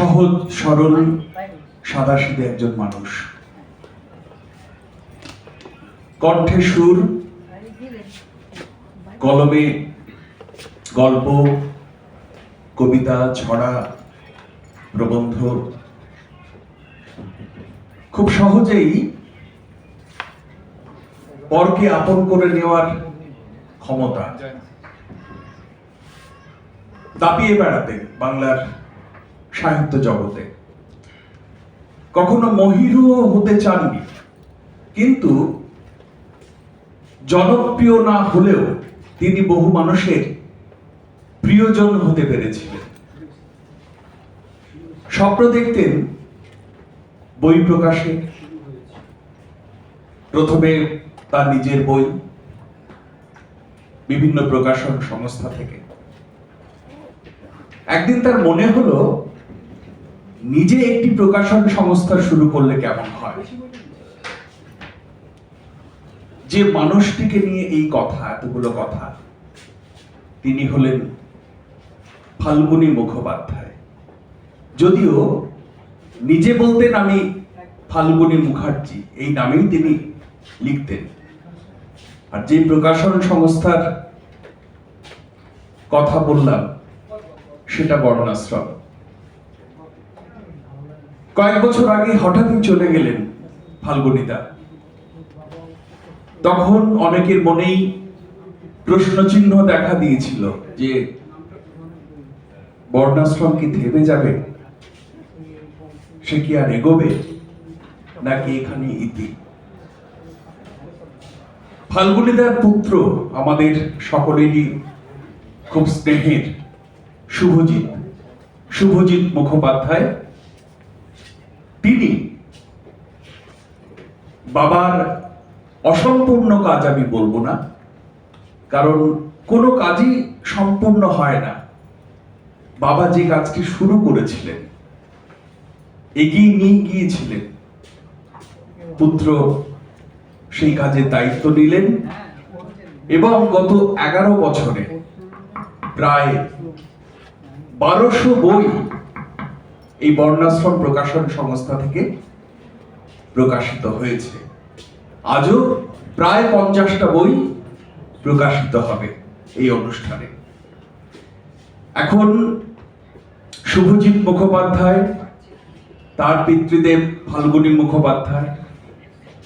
সহজ সরল সাদাসিধে একজন মানুষ, কণ্ঠে সুর, কলমে গল্প, কবিতা, ছড়া, প্রবন্ধ, খুব সহজেই পরকে আপন করে নেওয়ার ক্ষমতা দাপিয়ে বেড়াতেন বাংলার সাহিত্য জগতে। কখনো মহিরু হতে চাননি, কিন্তু জনপ্রিয় না হলেও তিনি বহু মানুষের প্রিয়জন হতে পেরেছিলেন। স্বপ্ন দেখতেন বই প্রকাশে, প্রথমে তার নিজের বই বিভিন্ন প্রকাশন সংস্থা থেকে। একদিন তার মনে হলো নিজে একটি প্রকাশন সংস্থা শুরু করলে কেমন হয়। যে মানুষটিকে নিয়ে এই কথা, এতগুলো কথা, তিনি হলেন ফাল্গুনী মুখোপাধ্যায়। যদিও নিজে বলতেন আমি ফাল্গুনী মুখার্জি, এই নামেই তিনি লিখতেন। আর যে প্রকাশন সংস্থার কথা বললাম সেটা বর্ণাশ্রম। কয়েক বছর আগে হঠাৎই চলে গেলেন ফাল্গুনীদা। তখন অনেকের মনেই প্রশ্নচিহ্ন দেখা দিয়েছিল যে বর্ণাশ্রম কি থেমে যাবে, সে কি আর এগোবে, নাকি এখানে ইতি। ফাল্গুনীদার পুত্র আমাদের সকলেরই খুব স্নেহের শুভজিৎ মুখোপাধ্যায়, তিনি বাবার অসম্পূর্ণ কাজ আমি বলবো না, কারণ কোনো কাজই সম্পূর্ণ হয় না। বাবা যে কাজটি শুরু করেছিলেন, এগিয়ে নিয়ে গিয়েছিলেন, পুত্র সেই কাজের দায়িত্ব নিলেন এবং গত 11 বছরে প্রায় 1200 বই এই বর্ণাশ্রম প্রকাশন সংস্থা থেকে প্রকাশিত হয়েছে। আজও প্রায় 50টা বই প্রকাশিত হবে এই অনুষ্ঠানে। এখন শুভজিৎ মুখোপাধ্যায়, তার পিতৃদেব ফাল্গুনী মুখোপাধ্যায়,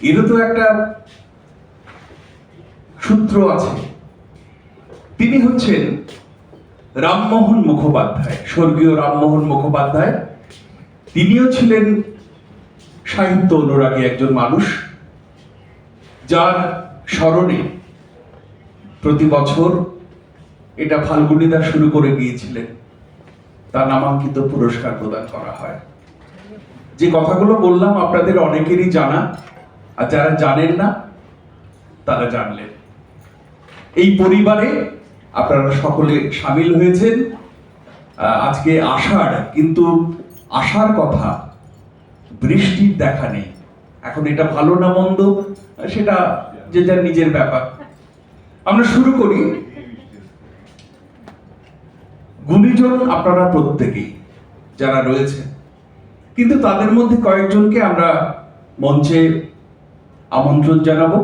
এরও তো একটা সূত্র আছে। তিনি হচ্ছেন রামমোহন মুখোপাধ্যায়, স্বর্গীয় রামমোহন মুখোপাধ্যায়। তিনিও ছিলেন সাহিত্য অনুরাগী একজন মানুষ, যার স্মরণে প্রতি বছর, এটা ফাল্গুনীদা শুরু করে গিয়েছিলেন, তার নামাঙ্কিত পুরস্কার প্রদান করা হয়। যে কথাগুলো বললাম আপনাদের অনেকেরই জানা, আর যারা জানেন না তারা জানলেন। এই পরিবারে আপনারা সকলে সামিল হয়েছেন। আজকে আষাঢ়, কিন্তু আসার কথা, বৃষ্টির দেখা নেই। এখন এটা ভালো না মন্দ সেটা যে যার নিজের ব্যাপার। আমরা শুরু করি। গুণীজন আপনারা প্রত্যেকেই যারা রয়েছেন, কিন্তু তাদের মধ্যে কয়েকজনকে আমরা মঞ্চে আমন্ত্রণ জানাবো,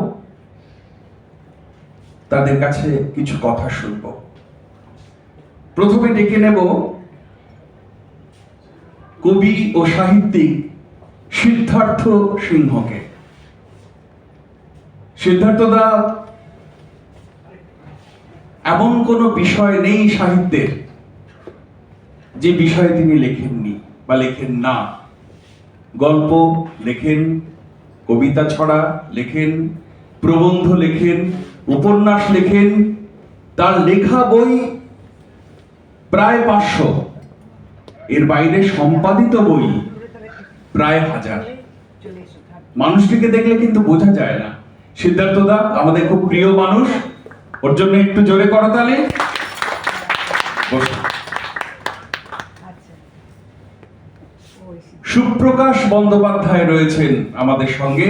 তাদের কাছে কিছু কথা শুনবো। প্রথমে ডেকে নেব কবি ও সাহিত্যিক সিদ্ধার্থ সিংহকে। সিদ্ধার্থদা, এমন কোনো বিষয় নেই সাহিত্যের যে বিষয়ে তিনি লেখেননি বা লেখেন না। গল্প লেখেন, কবিতা ছড়া লেখেন, প্রবন্ধ লেখেন, উপন্যাস লেখেন। তার লেখা বই প্রায় 500, এর বাইরে সম্পাদিত বই প্রায় 1000। মানুষটিকে দেখলে কিন্তু বোঝা যায় না। সিদ্ধার্থদা আমাদের খুব প্রিয় মানুষ, ওর জন্য একটু জোরে করতালি। সুপ্রকাশ বন্দ্যোপাধ্যায় রয়েছেন আমাদের সঙ্গে।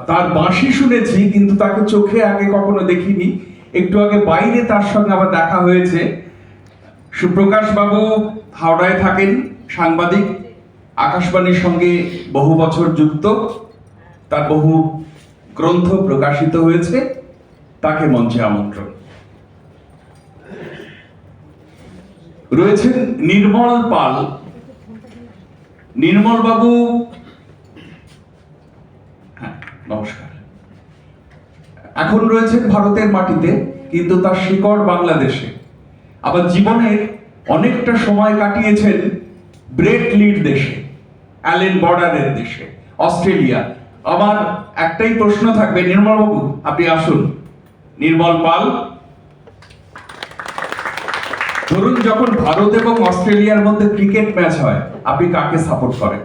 তার বাঁশি শুনেছি, কিন্তু তাকে চোখে আগে কখনো দেখিনি। একটু আগে বাইরে তার সঙ্গে আমার দেখা হয়েছে। সুপ্রকাশ বাবু হাওড়ায় থাকেন, সাংবাদিক, আকাশবাণীর সঙ্গে বহু বছর যুক্ত, তার বহু গ্রন্থ প্রকাশিত হয়েছে, তাকে মঞ্চে আমন্ত্রণ। রয়েছেন নির্মল পাল। নির্মল বাবু, হ্যাঁ নমস্কার, এখন রয়েছেন ভারতের মাটিতে, কিন্তু তার শিকড় বাংলাদেশে। আবার জীবনের অনেকটা সময় কাটিয়েছেন ব্রেট লিড দেশে, অ্যালেন বর্ডারের দেশে, অস্ট্রেলিয়া। আমার একটাই প্রশ্ন থাকবে, নির্মল বাবু আপনি আসুন। নির্মল পাল, ধরুন যখন ভারত এবং অস্ট্রেলিয়ার মধ্যে ক্রিকেট ম্যাচ হয়, আপনি কাকে সাপোর্ট করেন?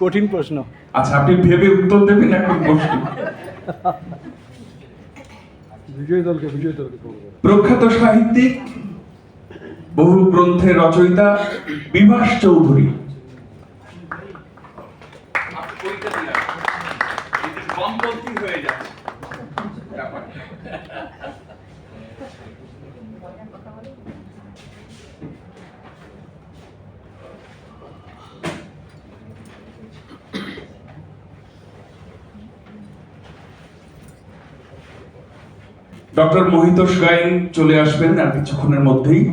কঠিন প্রশ্ন। আচ্ছা, আপনি ভেবে উত্তর দেবেন এখন প্রশ্ন। বিজয় দলকে প্রখ্যাত সাহিত্যিক, বহু গ্রন্থের রচয়িতা বিভাস চৌধুরী। ডক্টর মহিতোষ গায়েন চলে আসবেন আর কিছুক্ষণের মধ্যেই।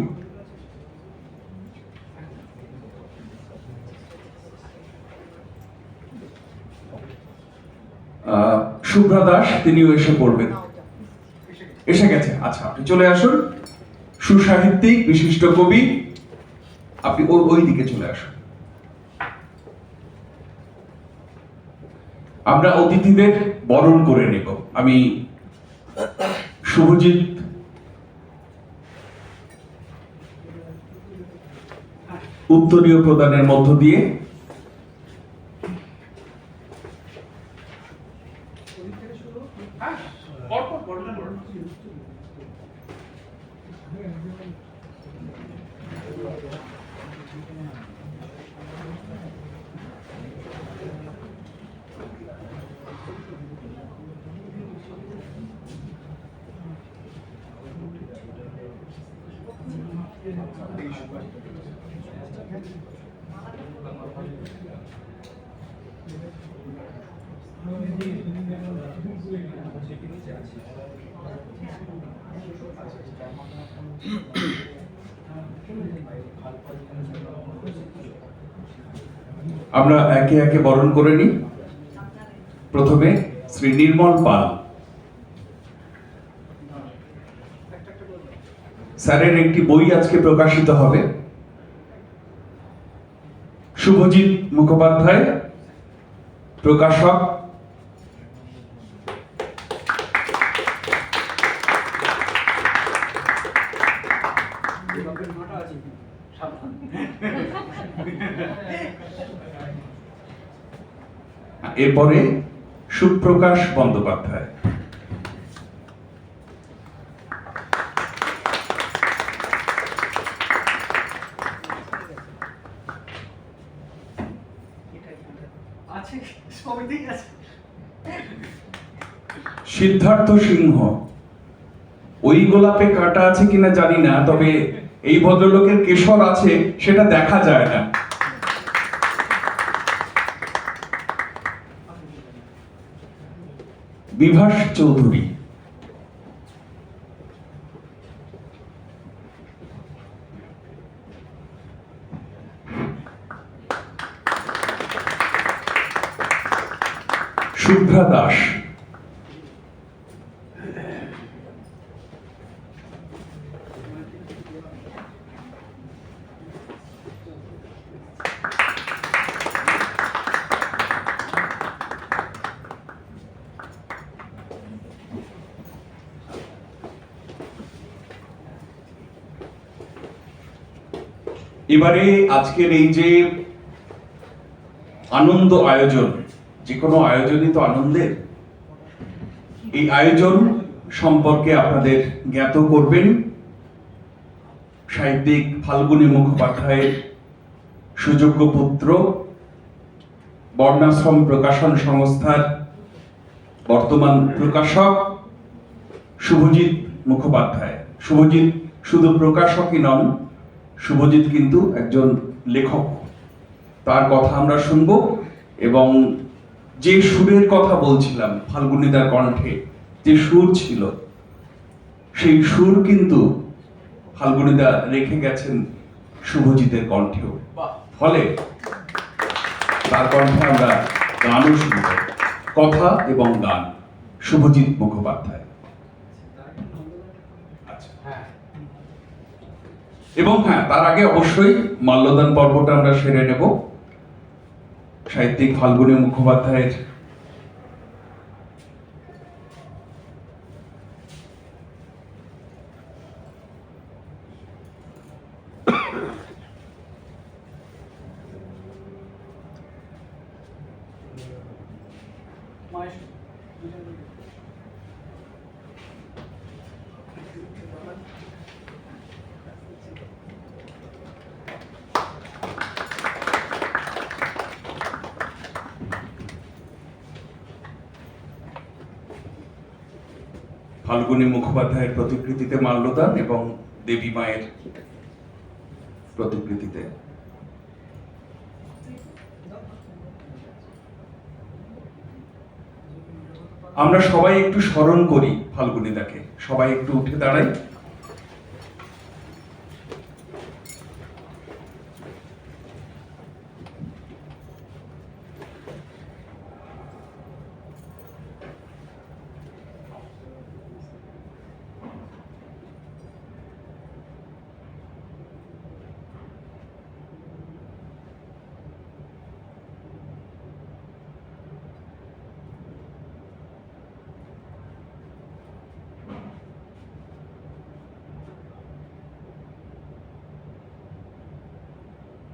শুভ্রা দাস, তিনিও এসে পড়বেন। এসে গেছে, আচ্ছা আপনি চলে আসুন। সুসাহিত্যিক, বিশিষ্ট কবি, আপনি ওই দিকে চলে আসুন। আমরা অতিথিদের বরণ করে নেব। আমি শুভজিৎ উত্তরীয় প্রদানের মধ্য দিয়ে আমরা একে একে বরণ করে নিই। প্রথমে শ্রী নির্মল পাল। স্যারের একটি বই আজকে প্রকাশিত হবে। শুভজিৎ মুখোপাধ্যায়, প্রকাশক। এরপরে সুপ্রকাশ বন্দ্যোপাধ্যায়। সিদ্ধার্থ সিংহ। ওই গোলাপে কাঁটা আছে কিনা জানি না, তবে এই ভদ্রলোকের কেশর আছে সেটা দেখা যায় না। বিভাস চৌধুরী। শুভ্রা দাস। এবারে আজকের এই যে আনন্দ আয়োজন, যে কোনো আয়োজনই তো আনন্দের, এই আয়োজন সম্পর্কে আপনাদের জ্ঞাত করবেন সাহিত্যিক ফাল্গুনী মুখোপাধ্যায়ের সুযোগ্য পুত্র, বর্ণাশ্রম প্রকাশন সংস্থার বর্তমান প্রকাশক শুভজিৎ মুখোপাধ্যায়। শুভজিৎ শুধু প্রকাশকই নন, শুভজিৎ কিন্তু একজন লেখক। তার কথা আমরা শুনবো, এবং যে সুরের কথা বলছিলাম, ফাল্গুনীদার কণ্ঠে যে সুর ছিল, সেই সুর কিন্তু ফাল্গুনীদা রেখে গেছেন শুভজিতের কণ্ঠেও। ফলে তার কণ্ঠে আমরা গানও শুনব, কথা এবং গান, শুভজিৎ মুখোপাধ্যায়। আচ্ছা, এবং হ্যাঁ, তার আগে অবশ্যই মাল্যদান পর্বটা আমরা সেরে নেব। সাহিত্যিক ফাল্গুনী মুখোপাধ্যায়ের ফাল্গুনী মুখোপাধ্যায়ের প্রতিকৃতিতে মাল্যদান এবং দেবী মায়ের প্রতিকৃতিতে। আমরা সবাই একটু স্মরণ করি ফাল্গুনীদাকে, সবাই একটু উঠে দাঁড়াই।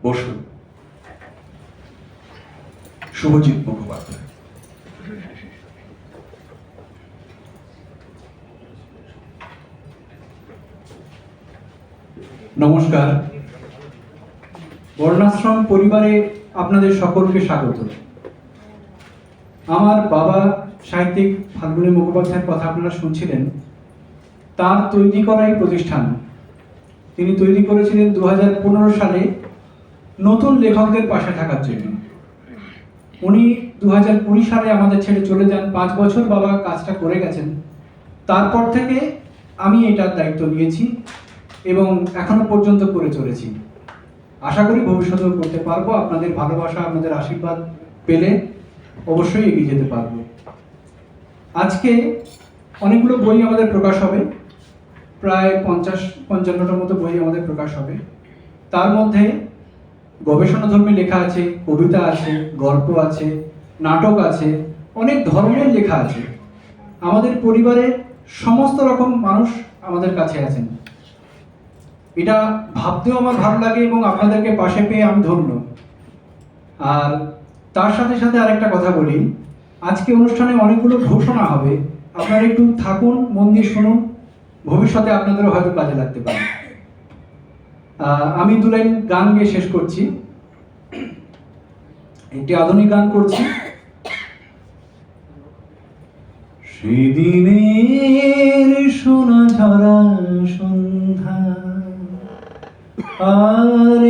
বসুন। শুভজিৎ মুখোপাধ্যায়। নমস্কার। বর্ণাশ্রম পরিবারে আপনাদের সকলকে স্বাগত। আমার বাবা সাহিত্যিক ফাল্গুনী মুখোপাধ্যায়ের কথা আপনারা শুনছিলেন। তার তৈরি করা এই প্রতিষ্ঠান তিনি তৈরি করেছিলেন 2015 সালে নতুন লেখকদের পাশে থাকার জন্য। উনি 2020 সালে আমাদের ছেড়ে চলে যান। 5 বছর বাবা কাজটা করে গেছেন। তারপর থেকে আমি এটার দায়িত্ব নিয়েছি এবং এখনো পর্যন্ত করে চলেছি। আশা করি ভবিষ্যতেও করতে পারবো। আপনাদের ভালোবাসা, আপনাদের আশীর্বাদ পেলে অবশ্যই এগিয়ে যেতে পারবো। আজকে অনেকগুলো বই আমাদের প্রকাশ হবে, প্রায় 50-55টার মতো বই আমাদের প্রকাশ হবে। তার মধ্যে গবেষণাধর্মী লেখা আছে, কবিতা আছে, গল্প আছে, নাটক আছে, অনেক ধরনের লেখা আছে। আমাদের পরিবারের সমস্ত রকম মানুষ আমাদের কাছে আছেন। এটা ভাবতেও আমার ভালো লাগে এবং আপনাদেরকে পাশে পেয়ে আমি ধন্য। আর তার সাথে সাথে আরেকটা কথা বলি, আজকে অনুষ্ঠানে অনেকগুলো ঘোষণা হবে। আপনারা একটু থাকুন, মন দিয়ে শুনুন, ভবিষ্যতে আপনাদেরও হয়তো কাজে লাগতে পারে। আমি 2 লাইন গান গেয়ে শেষ করছি। একটি আধুনিক গান করছি। সেদিনের সোনা ঝরা সন্ধ্যা আর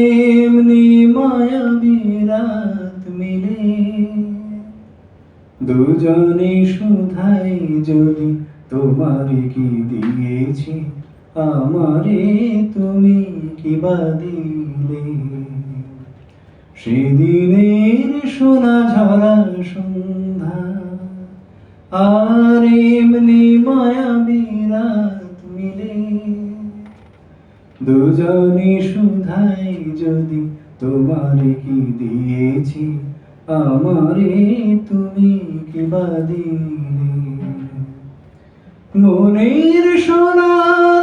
এমনি মায়াবী রাত মিলে দুজনে শুধাই যদি তোমারে কি দিয়েছি, আমারে তুমি কি বা দিলে। সেদিনের সোনা ঝরা সন্ধ্যা আর এমনি মায়াবী রাত মিলে দুজনে শুধাই যদি তোমারে কি দিয়েছি, আমারে তুমি কি বা দিলে। মনের সোনা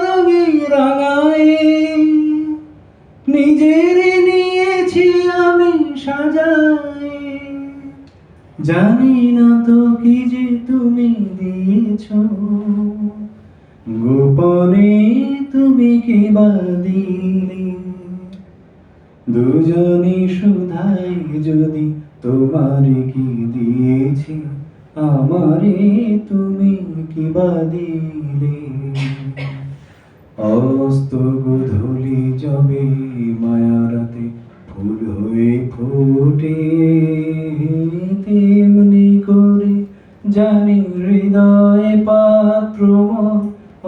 রঙে রাঙায় নিজের নিয়েছি আমি সাজাই, জানি না তো কি যে তুমি দিয়েছ, গোপনে তুমি কি বা দিলে। দুজনে শুধাই যদি তোমারে কি দিয়েছি, আমারে তুমি কি বা দিলে। অস্ত গোধূলি যবে মায়ারাতে ফুল হয়ে ফোটে, তেমনি করে জানি হৃদয়ে পাত্র মন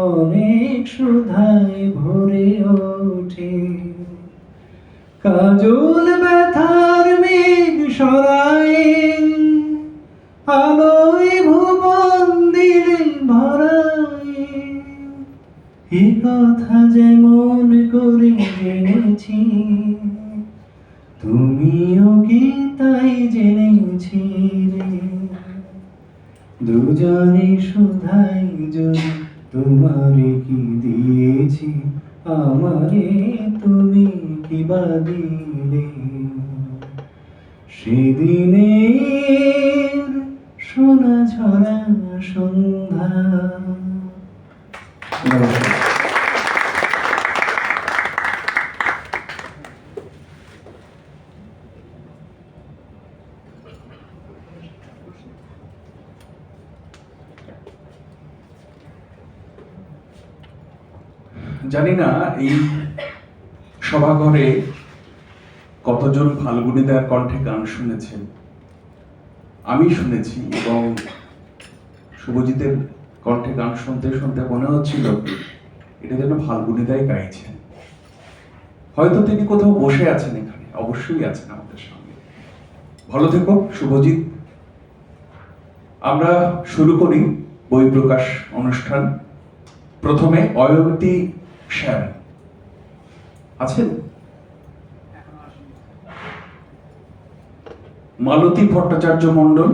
অনেক সুধায় ভরে ওঠে। কাজল ব্যথার মেঘ সরায়, আলোয় ভুবন দিলে ভরায়, এ কথা যেমন করে জেনেছি, তুমিও কি তাই জেনেছিলে? দুজনে শুধাই যদি তোমারে কি দিয়েছি, আমারে তুমি কি বা দিলে? সেদিনের সোনা ঝরা সন্ধ্যা। নমস্কার। জানি না এই সভাঘরে কতজন ফাল্গুনীদার কণ্ঠে গান শুনেছেন। আমি শুনেছি, এবং শুভজিতের কণ্ঠে গান শুনতে শুনতে মনে হচ্ছিল এটা যেন ফাল্গুনীদাই গাইছেন। হয়তো তিনি কোথাও বসে আছেন, এখানে অবশ্যই আছেন আমাদের সঙ্গে। ভালো থেকো শুভজিৎ। আমরা শুরু করি বই প্রকাশ অনুষ্ঠান। প্রথমে অয়ন্তী শ্যাম আছেন, মালতী ভট্টাচার্য মণ্ডল,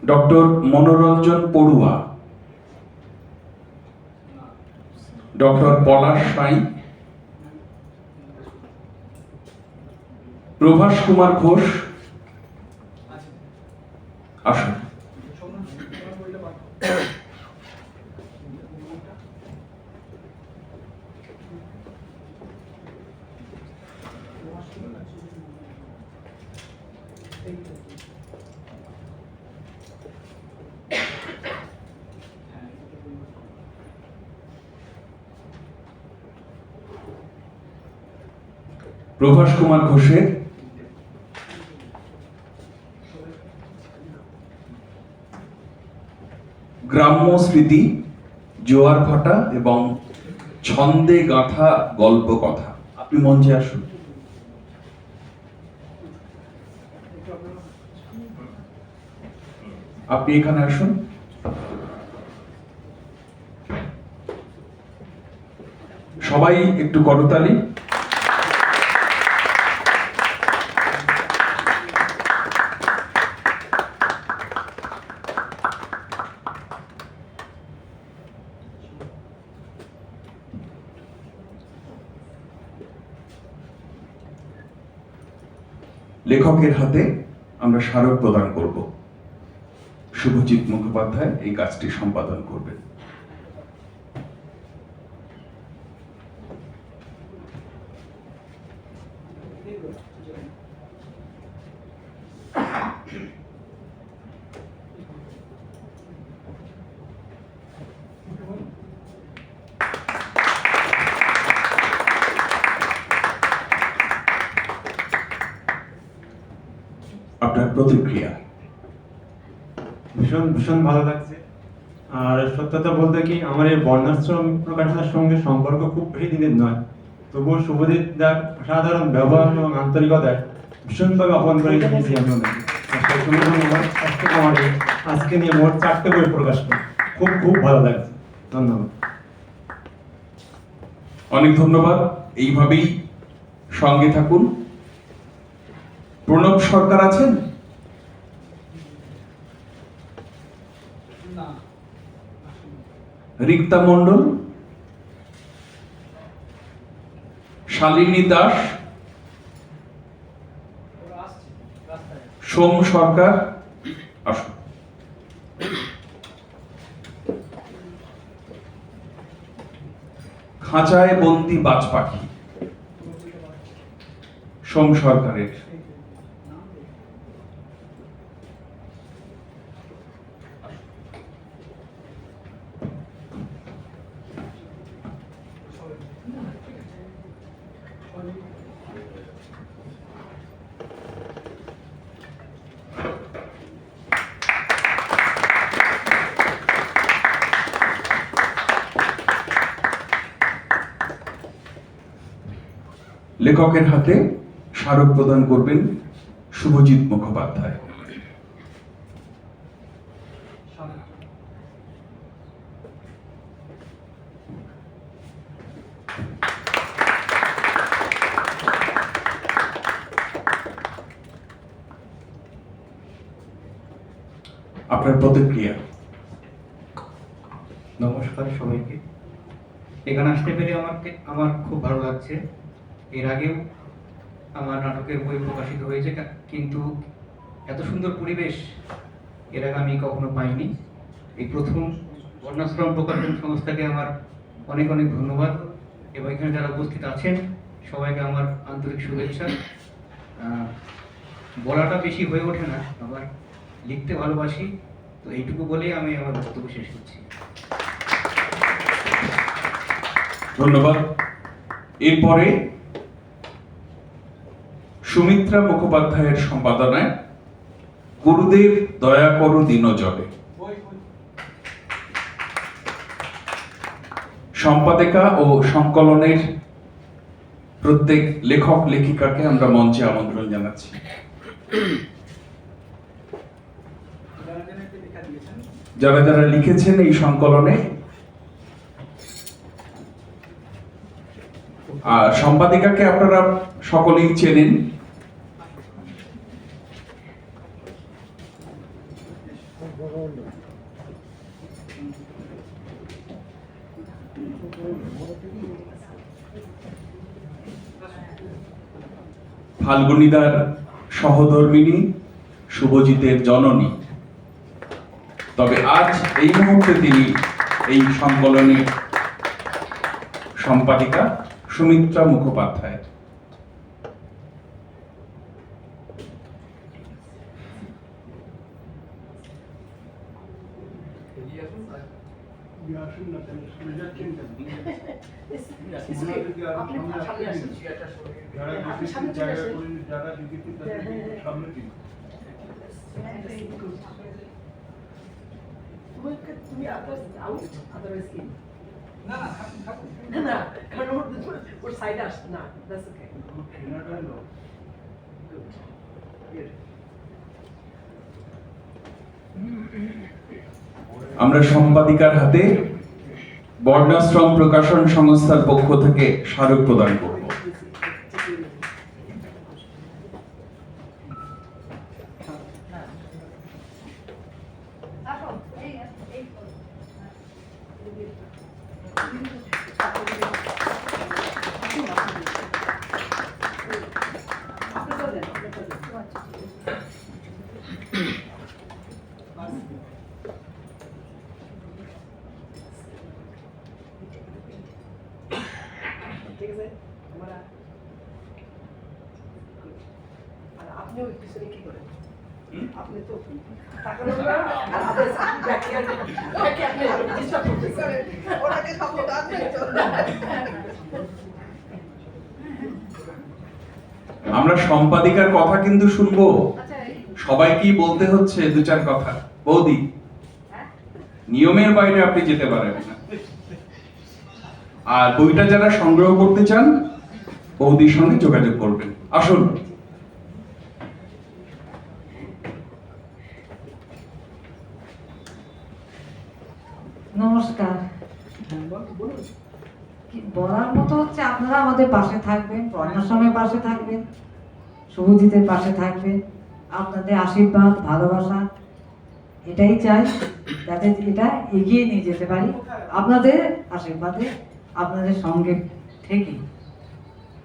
ডক্টর মনোরঞ্জন পড়ুয়া, ডক্টর পলাশ সাঁই, প্রভাস কুমার ঘোষ। আসুন। প্রভাস কুমার ঘোষের গ্রাম্য স্মৃতি, জোয়ার ভাটা এবং ছন্দে গাঁথা গল্প কথা। আপনি মঞ্চে আসুন। আপনি এখানে আসুন। সবাই একটু করতালি। লেখকের হাতে আমরা স্মারক প্রদান করব। শুভজিৎ মুখোপাধ্যায় এই কাজটি সম্পাদন করবেন। আপনার প্রতিক্রিয়া? ভীষণ ভীষণ ভালো লাগছে। আর সত্যতা বলতে কি, আমার এই বর্ণাশ্রম প্রকাশনার সঙ্গে সম্পর্ক খুব বেশি দিনের নয়, তবুও শুভজিৎ দার সাধারণ ব্যবহার এবং আন্তরিকতায় ভীষণভাবে আপন করে নিয়েছি আমি ওনাকে। আমার আজকে নিয়ে মোট 4টে বই প্রকাশ করি, খুব খুব ভালো লাগছে। ধন্যবাদ। অনেক ধন্যবাদ। এইভাবেই সঙ্গে থাকুন। প্রণব সরকার আছেন? রিক্তা মণ্ডল, শালিনী দাস, সোম সরকার। আসুন। খাঁচায় বন্দি বাজ পাখি, সোম সরকারের। লেখকের হাতে স্মারক প্রদান করবেন শুভজিৎ মুখোপাধ্যায়। আপনার প্রতিক্রিয়া। নমস্কার সবাইকে। এখানে আসতে পেরে আমার খুব ভালো লাগছে। এর আগেও আমার নাটকের বই প্রকাশিত হয়েছে, কিন্তু এত সুন্দর পরিবেশ এর আগে আমি কখনো পাইনি। এই প্রথম বর্ণাশ্রম প্রকাশন সংস্থাকে আমার অনেক অনেক ধন্যবাদ, এবং এখানে যারা উপস্থিত আছেন সবাইকে আমার আন্তরিক শুভেচ্ছা। বলাটা বেশি হয়ে ওঠে না, আবার লিখতে ভালোবাসি, তো এইটুকু বলেই আমি আমার বক্তব্য শেষ করছি। ধন্যবাদ। এরপরে সুমিত্রা মুখোপাধ্যায়ের সম্পাদনায় গুরুদেব দয়া করো দিনজলে। সম্পাদিকা ও সংকলনের প্রত্যেক লেখক লেখিকাকে আমরা মঞ্চে আমন্ত্রণ জানাচ্ছি। যারা যারা লিখেছেন এই সংকলনে, আর সম্পাদিকাকে আপনারা সকলেই চেনেন। ফাল্গুনীদার সহধর্মিণী, শুভজিতের জননী। তবে আজ এই মুহূর্তে তিনি এই সংকলনের সম্পাদিকা সুমিত্রা মুখোপাধ্যায়। তুমি আদারওয়াইজ কি না না কারণ ওর সাইড আস না, দ্যাটস ওকে। আমরা সম্পাদিকার হাতে বর্ণাশ্রম প্রকাশন সংস্থার পক্ষ থেকে স্মারক প্রদান করব। ঠিক আছে, আর আপনিও পিছনে কি করেন? আপনি তো তাকানো না, আর আপনার ব্যাকে আপনি ডিস্টার্ব করতেছেন। ওনাকে খাবো আমরা সম্পাদিকার কথা কিন্তু শুনবো। সবাই কি বলতে হচ্ছে দু চার কথা। বৌদি, নিয়মের বাইরে আপনি যেতে পারেন না। আর বইটা যারা সংগ্রহ করতে চান বৌদির সঙ্গে যোগাযোগ করবেন। আসুন। নমস্কার। কি বলার মতো হচ্ছে, আপনারা আমাদের পাশে থাকবেন, বর্ণাশ্রমের পাশে থাকবেন, শুভজিতের পাশে থাকবেন। আপনাদের আশীর্বাদ, ভালোবাসা এটাই চাই, যাতে এটা এগিয়ে নিয়ে যেতে পারি। আপনাদের আশীর্বাদে, আপনাদের সঙ্গে থেকে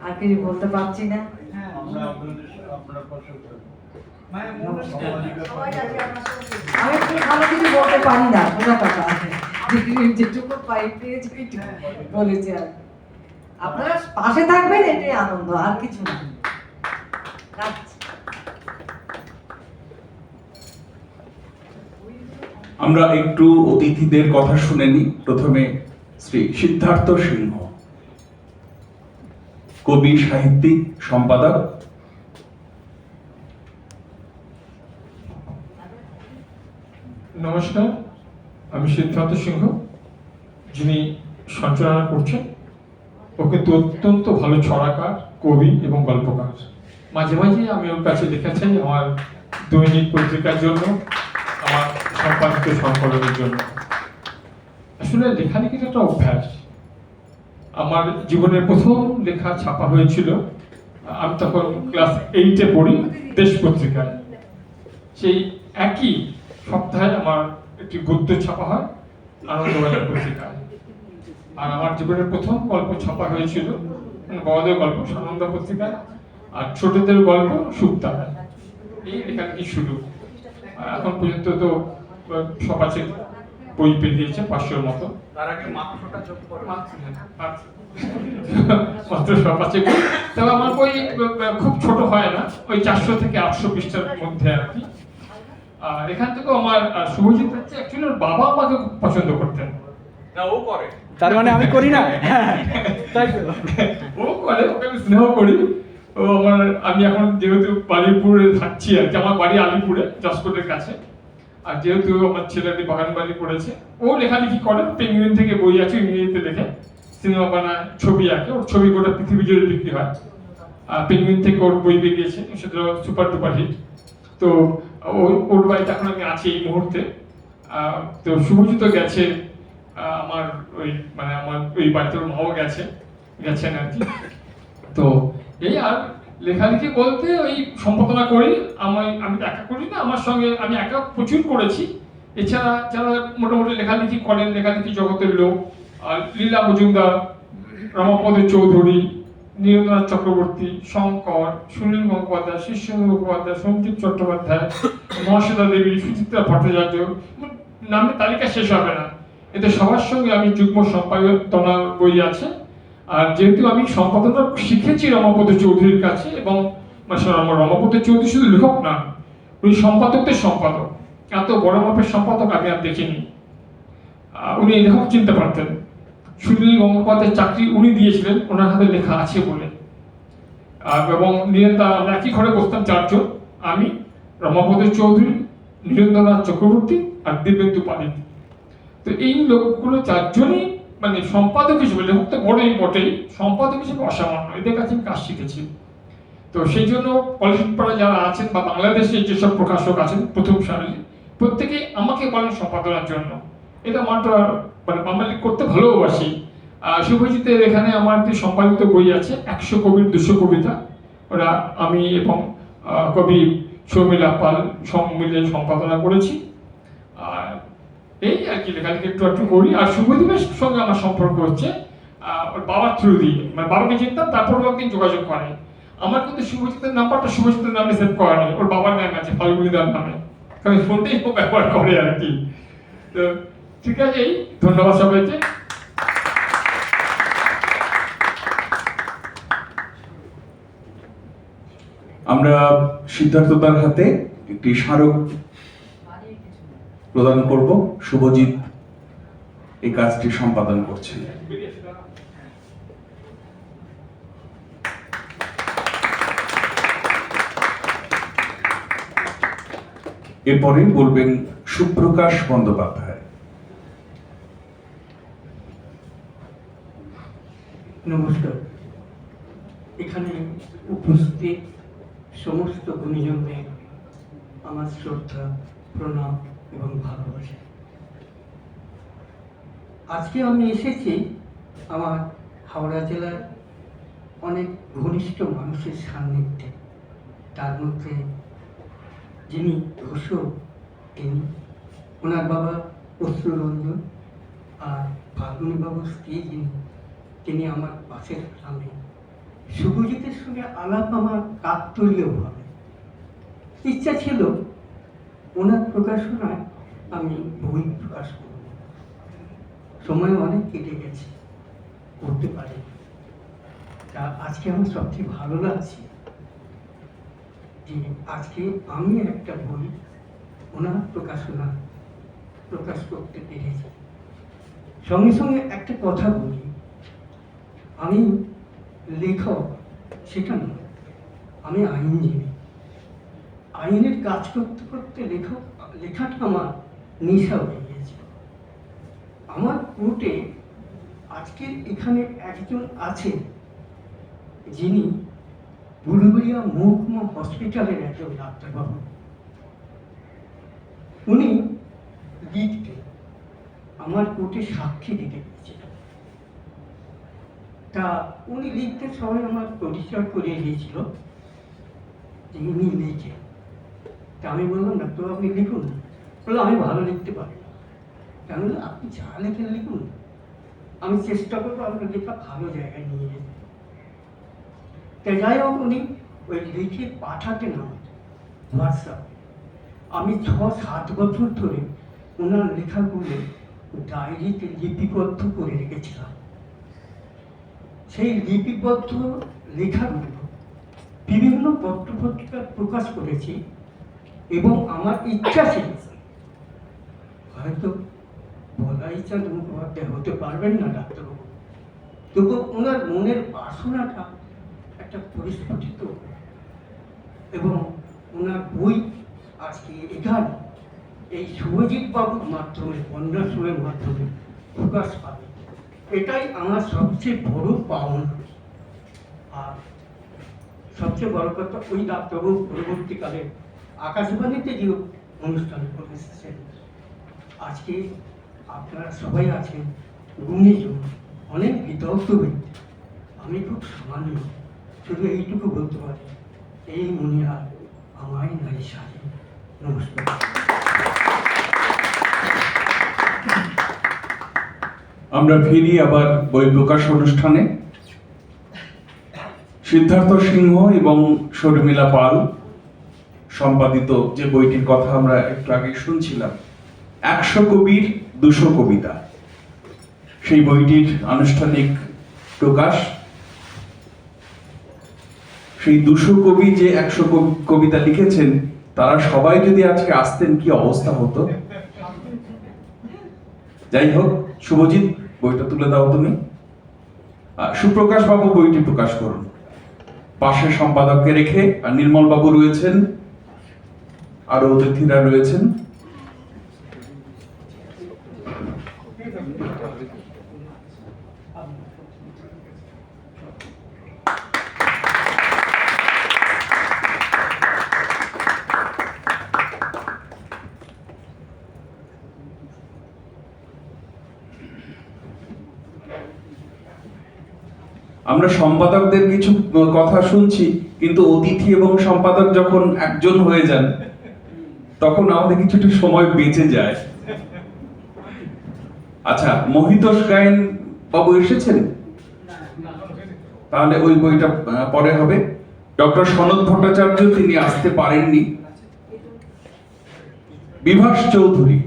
আর কিছু বলতে পারছি না। আমি খুব ভালো কিছু বলতে পারি না, সোজা কথা। যেটুকু পাই পেয়েছি বলেছি। আর আপনারা পাশে থাকবেন, এটাই আনন্দ, আর কিছু না। আমরা একটু অতিথিদের কথা শুনে নিই। প্রথমে শ্রী সিদ্ধার্থ সিংহ, কবি, সাহিত্যিক, সম্পাদক। নমস্কার, আমি সিদ্ধার্থ সিংহ, যিনি সঞ্চালনা করছেন ও কিন্তু অত্যন্ত ভালো ছড়াকার, কবি এবং গল্পকার। মাঝে মাঝে আমি ওর কাছে লিখেছি আমার দৈনিক পত্রিকার জন্য, আমার সম্পাদিত সংকলনের জন্য। আসলে লেখালেখির একটা অভ্যাস। আমার জীবনের প্রথম লেখা ছাপা হয়েছিল, আমি তখন ক্লাস 8-এ পড়ি, দেশ পত্রিকায়। সেই একই সপ্তাহে আমার একটি গদ্য ছাপা হয় আনন্দবাজার পত্রিকায়। আর আমার জীবনের প্রথম গল্প ছাপা হয়েছিল বড়দের গল্প সানন্দা পত্রিকায়, আর ছোটদের গল্প সুক্তায়। এই লেখালেখি শুরু। এখন পর্যন্ত তো সপাচেক বই পেরিয়েছে 500-র মতো। তার আগে মাত্রটা যোগ করে মাত্র সপাচেক। তবে আমার বই খুব ছোট হয় না, ওই 400 থেকে 800 পৃষ্ঠার মধ্যে আর কি। আর এখান থেকে আমার শুভজিৎ হচ্ছে অ্যাকচুয়ালি ওর বাবা আমাকে খুব পছন্দ করতেন। না, ও করে। তার মানে আমি করি না, তাই তো? ও করে, ওকে আমি স্নেহ করি। ও আমার, আমি এখন যেহেতু বালিপুরে থাকছি আর কি, আমার বাড়ি আলিপুরে জসকোটের কাছে। আর যেহেতু আমার ছেলেটি বাগান বাড়ি পড়েছে, ও লেখালেখি করে, পেঙ্গুইন থেকে বই আছে ইংরেজিতে লেখে, সিনেমা বানায়, ছবি আঁকে, ওর ছবি গোটা পৃথিবী জুড়ে বিক্রি হয়। আর পেঙ্গুইন থেকে ওর বই বেরিয়েছে, সেটা সুপার ডুপার হিট। তো ওর বাড়িতে এখন আমি আছি এই মুহূর্তে। তো শুভজিৎ গেছে আমার ওই, মানে আমার ওই বাড়িতে ওর মাও গেছেন আর কি। তো এই আর লেখালেখি বলতে ওই সম্পাদনা করি, আমি একা করি না, আমার সঙ্গে আমি একা প্রচুর করেছি। এছাড়া যারা মোটামুটি লেখালেখি করেন, লেখালেখি জগতের লোক, লীলা মজুমদার, রমাপদ চৌধুরী, নীরেন্দ্রনাথ চক্রবর্তী, শঙ্কর, সুনীল গঙ্গোপাধ্যায়, শীর্ষেন্দু মুখোপাধ্যায়, সঞ্জীব চট্টোপাধ্যায়, মহাশ্বেতা দেবী, সুচিত্রা ভট্টাচার্য, নামের তালিকা শেষ হবে না। এতে সবার সঙ্গে আমি যুগ্ম সম্পাদনার বই আছে। আর যেহেতু আমি সম্পাদনা শিখেছি রমাপদ চৌধুরীর কাছে, এবং রমাপদ চৌধুরী শুধু লেখক না, উনি সম্পাদকদের সম্পাদক। এত বড় মাপের সম্পাদক আমি আর দেখিনি। উনি লেখক চিনতে পারতেন। সুনীল গঙ্গোপাধ্যায়ের চাকরি উনি দিয়েছিলেন, ওনার হাতে লেখা আছে বলে। এবং আমরা একই ঘরে বসতাম 4 জন, আমি, রমাপদ চৌধুরী, নীরেন্দ্রনাথ চক্রবর্তী আর দিব্যেন্দু পালিত। তো এই লোকগুলো 4 জনই মানে সম্পাদক হিসেবে, লেখক তো বড়ই বটেই, সম্পাদক হিসেবে অসামান্য, এদের কাছে আমি কাজ শিখেছি। তো সেই জন্য পলিটিকপাড়া যারা আছেন বা বাংলাদেশে যেসব প্রকাশক আছেন প্রথম সারিতে, প্রত্যেকেই আমাকে বলেন সম্পাদনার জন্য। এটা আমারটা মানে আমি করতে ভালোবাসি। শুভজিতের এখানে আমার একটি সম্পাদিত বই আছে, 100 কবির 200 কবিতা। ওরা আমি এবং কবি শর্মিলা পাল সব মিলে সম্পাদনা করেছি। আর এই আর কি লেখালেখি একটু করি। আর শুভদীপের সঙ্গে আমার সম্পর্ক হচ্ছে ওর বাবার থ্রু দিয়ে, মানে বাবাকে চিনতাম, তারপর একদিন যোগাযোগ করে। আমার কিন্তু শুভজিতের নাম্বারটা শুভজিতের নামে সেভ করা নেই, ওর বাবার নাম আছে ফাল্গুনিদার নামে, কারণ ফোনটাই ও ব্যবহার করে আর কি। তো ঠিক আছে, এই ধন্যবাদ সবাইকে। আমরা সিদ্ধার্থতার হাতে একটি স্মারক প্রদান করব। শুভজিৎ এই কাজটি সম্পাদন করছেন। এরপরে বলবেন সুপ্রকাশ বন্দ্যোপাধ্যায়। নমস্কার। এখানে উপস্থিত সমস্ত গুণীজনদের আমার শ্রদ্ধা, প্রণাম এবং ভালোবাসা। আজকে আমি এসেছি আমার হাওড়া জেলার অনেক ঘনিষ্ঠ মানুষের সান্নিধ্যে। তার মধ্যে যিনি ঘোষক, তিনি, ওনার বাবা অশ্রুরঞ্জন, আর ফাল্গুনী বাবুর স্ত্রী তিনি আমার পাশের গ্রামে। শুভজিতের সঙ্গে আলাপ আমার কাকতালীয়ভাবে। ইচ্ছা ছিল ওনার প্রকাশনায় আমি বই প্রকাশ করব। সময় অনেক কেটে গেছে, করতে পারি। তা আজকে আমার সবচেয়ে ভালো লাগছে যে আজকে আমি একটা বই ওনার প্রকাশনা প্রকাশ করতে পেরেছি। সঙ্গে সঙ্গে একটা কথা বলি, আমি লেখক সেটা নয়, আমি আইনজীবী। আইনের কাজ করতে করতে লেখাটা আমার নেশা হয়ে গিয়েছে। আমার কোর্টে আজকে এখানে একজন আছেন যিনি বুলুরিয়া মহকুমা হসপিটালের একজন ডাক্তারবাবু। উনি লিখতে আমার কোর্টে সাক্ষী দিতে গিয়েছিলেন। তা উনি লিখতে সবাই আমার পরিচয় করিয়ে দিয়েছিল যে উনি লিখে। তা আমি বললাম না, তো আপনি লিখুন। বললো আমি ভালো লিখতে পারি না। তা আমি বললাম আপনি যা লেখেন লিখুন, আমি চেষ্টা করবো আপনার লেখা ভালো জায়গায় নিয়ে যেতে। তা যাই হোক, উনি ওই লিখে পাঠাতেন আমার হোয়াটসঅ্যাপে। আমি 6-7 বছর ধরে ওনার লেখাগুলো ডায়েরিতে লিপিবদ্ধ করে রেখেছিলাম। সেই লিপিবদ্ধ লেখাগুলো বিভিন্ন পত্রপত্রিকায় প্রকাশ করেছি এবং আমার ইচ্ছা ছিল, হয়তো বলাইচাঁদ মুখোপাধ্যায় হতে পারবেন না ডাক্তারবাবু, তবু ওনার মনের বাসনাটা একটা পরিস্ফুটিত এবং ওনার বই আজকে এখানে এই শুভজিৎ বাবুর মাধ্যমে, বন্যাশ্রমের মাধ্যমে প্রকাশ পাবে, এটাই আমার সবচেয়ে বড় পাওনা। আর সবচেয়ে বড় কথা, ওই ডাক্তারবাবু পরবর্তীকালে আকাশবাণীতে যে অনুষ্ঠান করেছেন, আজকে আপনারা সবাই আছেন গুণীজন, অনেক বিদগ্ধ ব্যক্তি। আমি খুব সামান্য, শুধু এইটুকু বলতে পারি, এই মনিরা আমায় নারী সাজে। নমস্কার। আমরা ফিরি আবার বই প্রকাশ অনুষ্ঠানে। সিদ্ধার্থ সিংহ এবং শর্মিলা পাল সম্পাদিত যে বইটির কথা আমরা একটু আগে শুনছিলাম, 100 কবির 200 কবিতা, সেই বইটির আনুষ্ঠানিক প্রকাশ। সেই 200 কবি যে 100 কবিতা লিখেছেন, তারা সবাই যদি আজকে আসতেন কি অবস্থা হতো। যাই হোক, শুভজিৎ বইটা তুলে দাও তুমি। সুপ্রকাশ বাবু বইটি প্রকাশ করুন, পাশে সম্পাদককে রেখে। আর নির্মল বাবু রয়েছেন, আরো অতিথিরা রয়েছেন। আমরা সম্পাদকদের কিছু কথা শুনছি, কিন্তু অতিথি এবং সম্পাদক যখন একজন হয়ে যান, তখন আমাদের কিছুটা সময় বেঁচে যায়। আচ্ছা, মহিতোষ গায়েন বাবু এসেছেন? তাহলে ওই বইটা পরে হবে। ডক্টর সনদ ভট্টাচার্য, তিনি আসতে পারেননি। বিভাস চৌধুরী,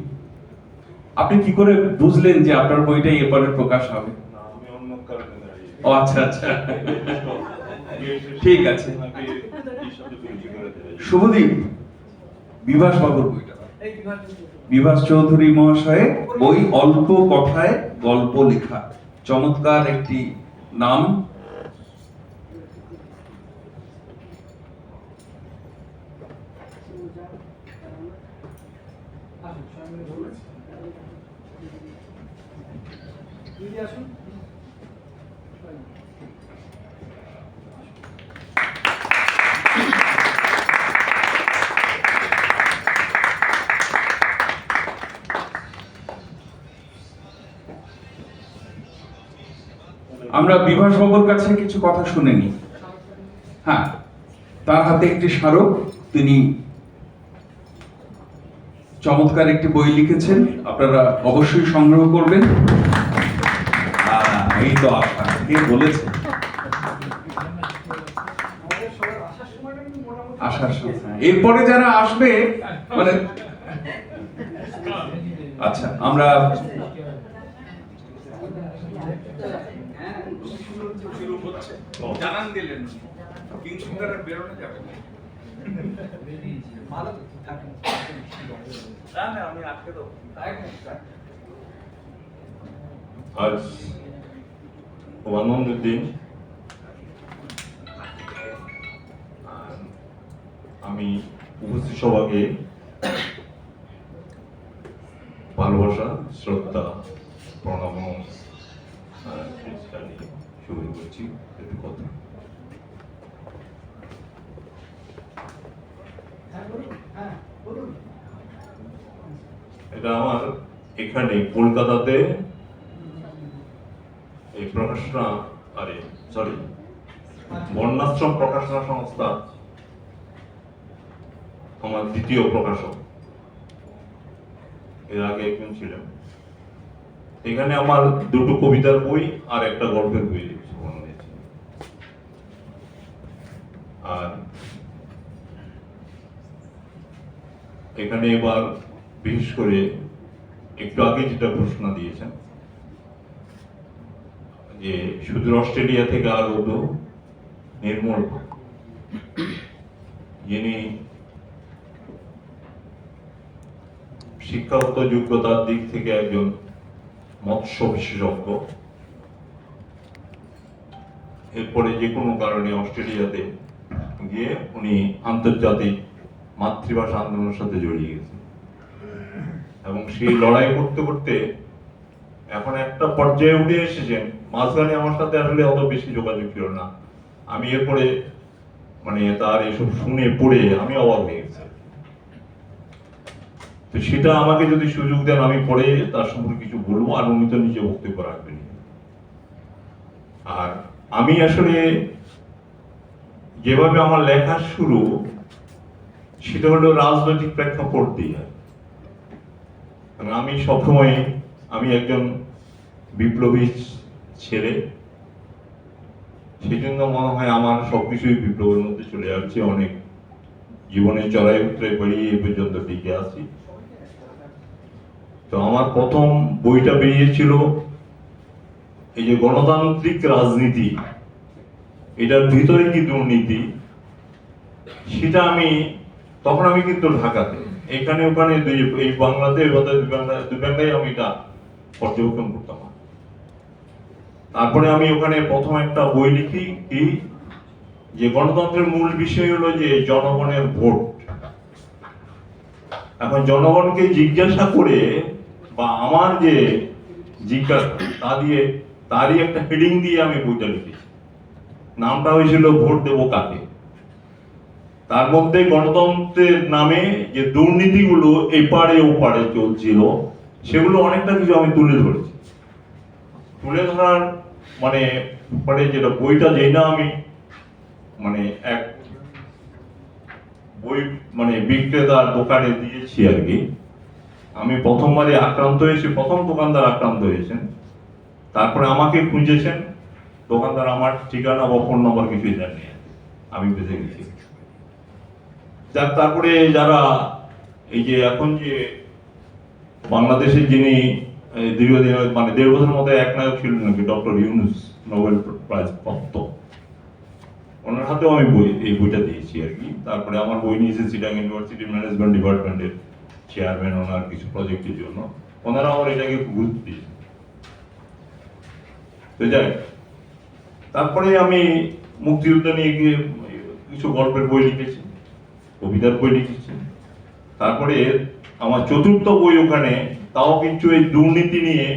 আপনি কি করে বুঝলেন যে আপনার বইটাই এরপরে প্রকাশ হবে? ও আচ্ছা আচ্ছা, ঠিক আছে। শুভদীপ, বিভাস বাবুর বইটা। বিভাস চৌধুরী মহাশয় বই অল্প কথায় গল্প লেখা, চমৎকার একটি নাম। আমরা বিভাস বাবুর কাছে কিছু কথা শুনে নিই। হ্যাঁ, তার হাতে একটি স্মারক, তিনি চমৎকার একটি বই লিখেছেন, আপনারা অবশ্যই সংগ্রহ করবেন। এই তো আশা, কে বলেছে? আসার সময়, এরপরে যারা আসবে মানে, আচ্ছা আমরা জানান দিলেন, কিন্তু বেরোনো যাবে না। আমি আটকে দেবো। আজ আনন্দের দিন। আমি উপস্থিত সবাইকে ভালোবাসা, শ্রদ্ধা, প্রণাম সেটা নিয়ে শুরু করছি একটু কথা। এটা আমার এখানে কলকাতাতে এই প্রকাশনা বর্ণাশ্রম প্রকাশনা সংস্থা আমার দ্বিতীয় প্রকাশক। এর আগে একজন ছিলেন। এখানে আমার দুটো কবিতার বই আর একটা গল্পের বই বানানো হয়েছে। আর এখানে এবার বিশেষ করে একটু আগে যেটা ঘোষণা দিয়েছেন যে শুধু অস্ট্রেলিয়া থেকে আগত নির্মল, যিনি শিক্ষাগত যোগ্যতার দিক থেকে একজন মৎস্য বিশেষজ্ঞ, এরপরে যে কোনো কারণে অস্ট্রেলিয়াতে গিয়ে উনি আন্তর্জাতিক মাতৃভাষা আন্দোলনের সাথে জড়িয়ে গেছেন এবং সেই লড়াই করতে করতে এখন একটা পর্যায়ে উঠে এসেছেন। মাঝখানে আমার সাথে আসলে অত বেশি যোগাযোগ ছিল না। আমি এরপরে মানে তার এসব শুনে পড়ে আমি অবাক হয়ে গেছি। তো সেটা আমাকে যদি সুযোগ দেন আমি পরে তার সম্পর্কে কিছু বলবো, আর উনি তো নিজে বক্তব্য রাখবেন। আর আমি আসলে যেভাবে আমার লেখা শুরু সেটা হলো রাজনৈতিক প্রেক্ষাপট দিয়ে। আমি সবসময় আমি একজন বিপ্লবী ছেলে, সেই জন্য মনে হয় আমার সবকিছুই বিপ্লবের মধ্যে চলে যাচ্ছে। অনেক জীবনে চড়াই উতরে বেরিয়ে এই পর্যন্ত টিকে আছি। তো আমার প্রথম বইটা বেরিয়েছিল এই যে গণতান্ত্রিক রাজনীতি, এটার ভিতরে কি দুর্নীতি, সেটা আমি তখন আমি কিন্তু ঢাকাতে, এখানে ওখানে এই বাংলাতে দুবাংলায় আমি এটা পর্যবেক্ষণ করতাম। তারপরে আমি ওখানে প্রথম একটা বই লিখি কি যে গণতন্ত্রের মূল বিষয় হলো যে জনগণের ভোট। এখন জনগণকে জিজ্ঞাসা করে বা আমার যে জিজ্ঞাসা তা দিয়ে তারই একটা হেডিং দিয়ে আমি বইটা লিখেছি। নামটা হয়েছিল ভোট দেবো কাকে। তার মধ্যে গণতন্ত্রের নামে যে দুর্নীতিগুলো এপারে ওপারে চলছিল সেগুলো অনেকটা কিছু আমি তুলে ধরেছি। তুলে ধরার মানে পরে যেটা বইটা যেই না আমি মানে এক বই মানে বিক্রেতার দোকানে দিয়েছি আর কি। আমি প্রথমবারে আক্রান্ত হয়েছি, প্রথম দোকানদার আক্রান্ত হয়েছেন, তারপরে আমাকে খুঁজেছেন দোকানদার, আমার ঠিকানা বা ফোন নম্বর কিছুই জানি, আমি বেঁচে গেছি। যাক, তারপরে যারা এই যে এখন যে বাংলাদেশে যিনি দীর্ঘদিন মানে 1.5 বছরের মধ্যে এক নায়ক ছিলেন নাকি, ডক্টর ইউনুস, নোবেল প্রাইজ প্রাপ্ত, ওনার হাতেও আমি এই বইটা দিয়েছি আর কি। তারপরে আমার বই নিয়েছে চিটাং ইউনিভার্সিটি ম্যানেজমেন্ট ডিপার্টমেন্টের চেয়ারম্যান, ওনার কিছু প্রজেক্টের জন্য, ওনারা আমার এটাকে গুরুত্ব দিয়েছে। তো যাই, তারপরে আমি মুক্তিযুদ্ধ নিয়ে গিয়ে কিছু গল্পের বই লিখেছি, কবিতার বই লিখেছি। তারপরে আমার চতুর্থ বই ওখানে তাও কিন্তু এই দুর্নীতি নিয়ে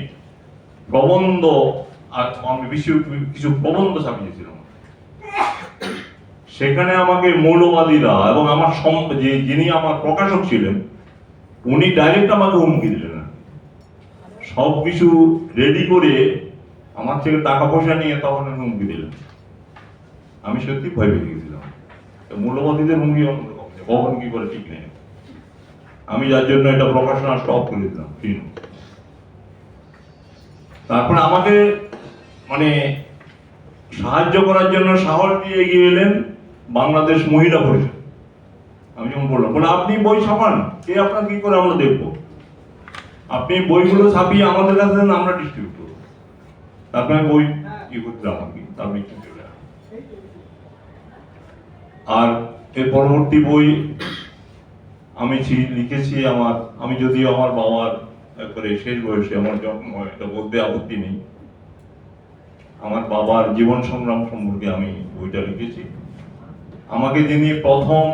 প্রবন্ধ, আর আমি কিছু প্রবন্ধ ছাপিয়েছিলাম। সেখানে আমাকে মৌলবাদীরা এবং আমার যিনি আমার প্রকাশক ছিলেন উনি ডাইরেক্ট আমাকে হুমকি দিলেন, সবকিছু রেডি করে আমার থেকে টাকা পয়সা নিয়ে তখন হুমকি দিলেন। আমি সত্যি ভয় পেয়ে গেছিলাম। মৌলবাদীদের হুমকি কখন কি করে ঠিক নেই। আমি যার জন্য এটা প্রকাশনা স্টপ করে দিলাম। তারপরে আমাকে মানে সাহায্য করার জন্য সাহস দিয়ে এগিয়ে এলেন বাংলাদেশ মহিলা পরিষদ। আমি যখন বললাম, বলে আপনি বই ছাপান, কে আপনার কি করে আমরা দেখবো, আপনি বইগুলো ছাপিয়ে আমাদের কাছে দেন, আমরা ডিস্ট্রিবিউট করবো। তারপরে বই কি করছিলাম আর কি, তারপরে আর এর পরবর্তী বই আমি লিখেছি আমি যদিও আমার বাবার একবারে শেষ বয়সে আমার জন্ম, এটা বলতে আপত্তি নেই, আমার বাবার জীবন সংগ্রাম সম্পর্কে আমি বইটা লিখেছি। আমাকে যিনি প্রথম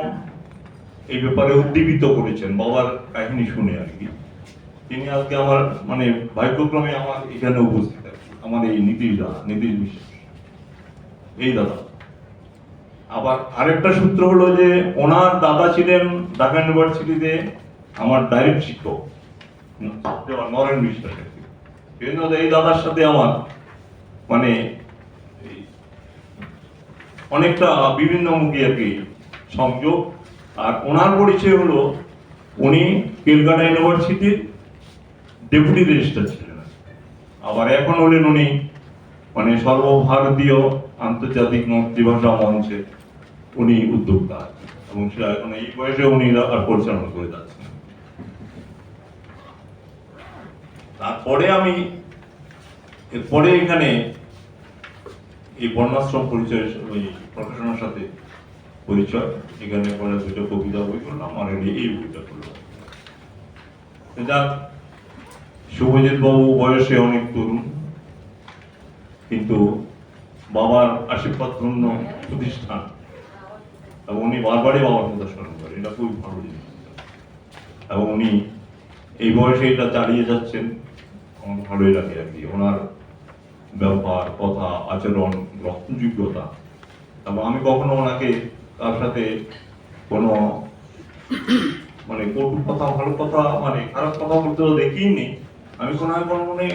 এই ব্যাপারে উদ্দীপিত করেছেন বাবার কাহিনী শুনে আর কি, তিনি আজকে আমার মানে ভাগ্যক্রমে আমার এখানে উপস্থিত আছেন। আমার এই নীতিশ বিশ্বাস, এই দাদা। আবার আরেকটা সূত্র হলো যে ওনার দাদা ছিলেন ঢাকা ইউনিভার্সিটিতে আমার ডাইরেক্ট শিক্ষক নরেন বিশ্বাস। এই দাদার সাথে আমার মানে অনেকটা বিভিন্ন মুখী আর কি সংযোগ। আর ওনার পরিচয় হলো উনি কলকাতা ইউনিভার্সিটির ডেপুটি রেজিস্ট্রার ছিলেন, আবার এখন হলেন উনি মানে সর্বভারতীয় আন্তর্জাতিক মাতৃভাষা মঞ্চে উনি উদ্যোক্তা, এবং সেটা এখন এই বয়সে উনি আর পরিচালনা করে যাচ্ছেন। তারপরে আমি এরপরে এখানে এই বর্ণাশ্রম পরিচয় ওই প্রকাশনার সাথে পরিচয়, এখানে পরে দুটো কবিতা বই করলাম আর এই বইটা করলাম। যাক, শুভজিৎ বাবু বয়সে অনেক তরুণ, কিন্তু বাবার আশীর্বাদ ধন্য প্রতিষ্ঠান, এবং উনি বারবারই বাবার কথা স্মরণ করেন, এটা খুবই ভালো জিনিস। এবং উনি এই বয়সে এটা চালিয়ে যাচ্ছেন, আমার ভালোই লাগে আর কি। ওনার ব্যবহার, কথা, আচরণ, গ্রহণযোগ্যতা, এবং আমি কখনো ওনাকে তার সাথে কোনো মানে কটু কথা, ভালো কথা, মানে খারাপ কথা বলতেও দেখিনি। আমি কোনো মনে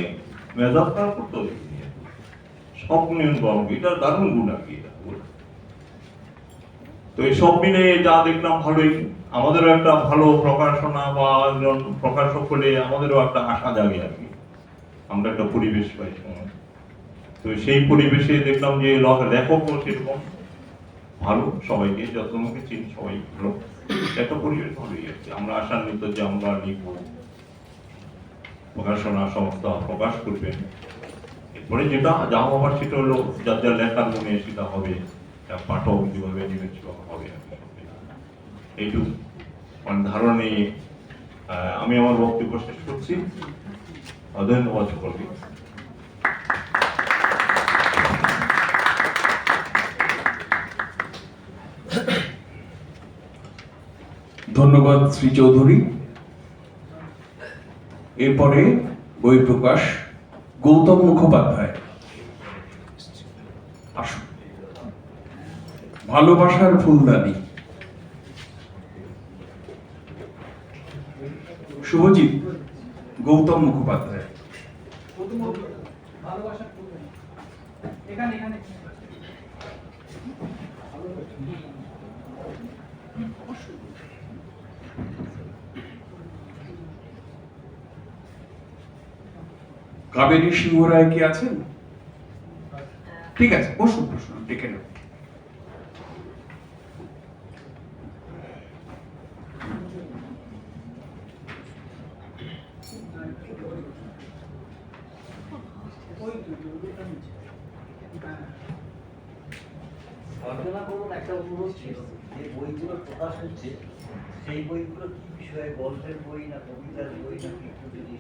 মেজাজ খারাপ করতেও দেখিনি। সব নিয়ন্ত্রণ, এটা দারুণ গুণ আর কি। তো এই সব মিলে যা দেখলাম ভালোই, আমাদেরও একটা ভালো প্রকাশনা বা একজন প্রকাশক হলে আমাদেরও একটা আশা জাগে আর কি, আমরা একটা পরিবেশ পাই সময়। তো সেই পরিবেশে দেখলাম যে লেখকও সেরকম ভালো, সবাইকে যত আমাকে চিনি সবাই ভালো, একটা পরিবেশ ভালোই আর কি। আমরা আশান্বিত যে আমরা লিখব, প্রকাশনা সংস্থা প্রকাশ করবেন। এরপরে যেটা যা হবার সেটা হলো যার যার লেখার মনে সেটা হবে, পাঠক যেভাবে নেবেন সেভাবে হবে আর কি। এইটুকু মানে ধারণা নিয়ে আমি আমার বক্তব্য শেষ করছি। ধন্যবাদ সকলকে। ধন্যবাদ শ্রী চৌধুরী। এরপরে বই প্রকাশ গৌতম মুখোপাধ্যায়। আসুন। ভালোবাসার ফুলদানি। শুভজিৎ, গৌতম মুখোপাধ্যায়। কাবেরী সিংহ রায় কি আছেন? ঠিক আছে, বসুন বসুন, ডেকে নেব। ঘটনা করুন, একটা অনুরোধ ছিল যে বইগুলো প্রকাশ হচ্ছে সেই বইগুলো কি বিষয়ে, গল্পের বই না কবিতার বই না একটু যদি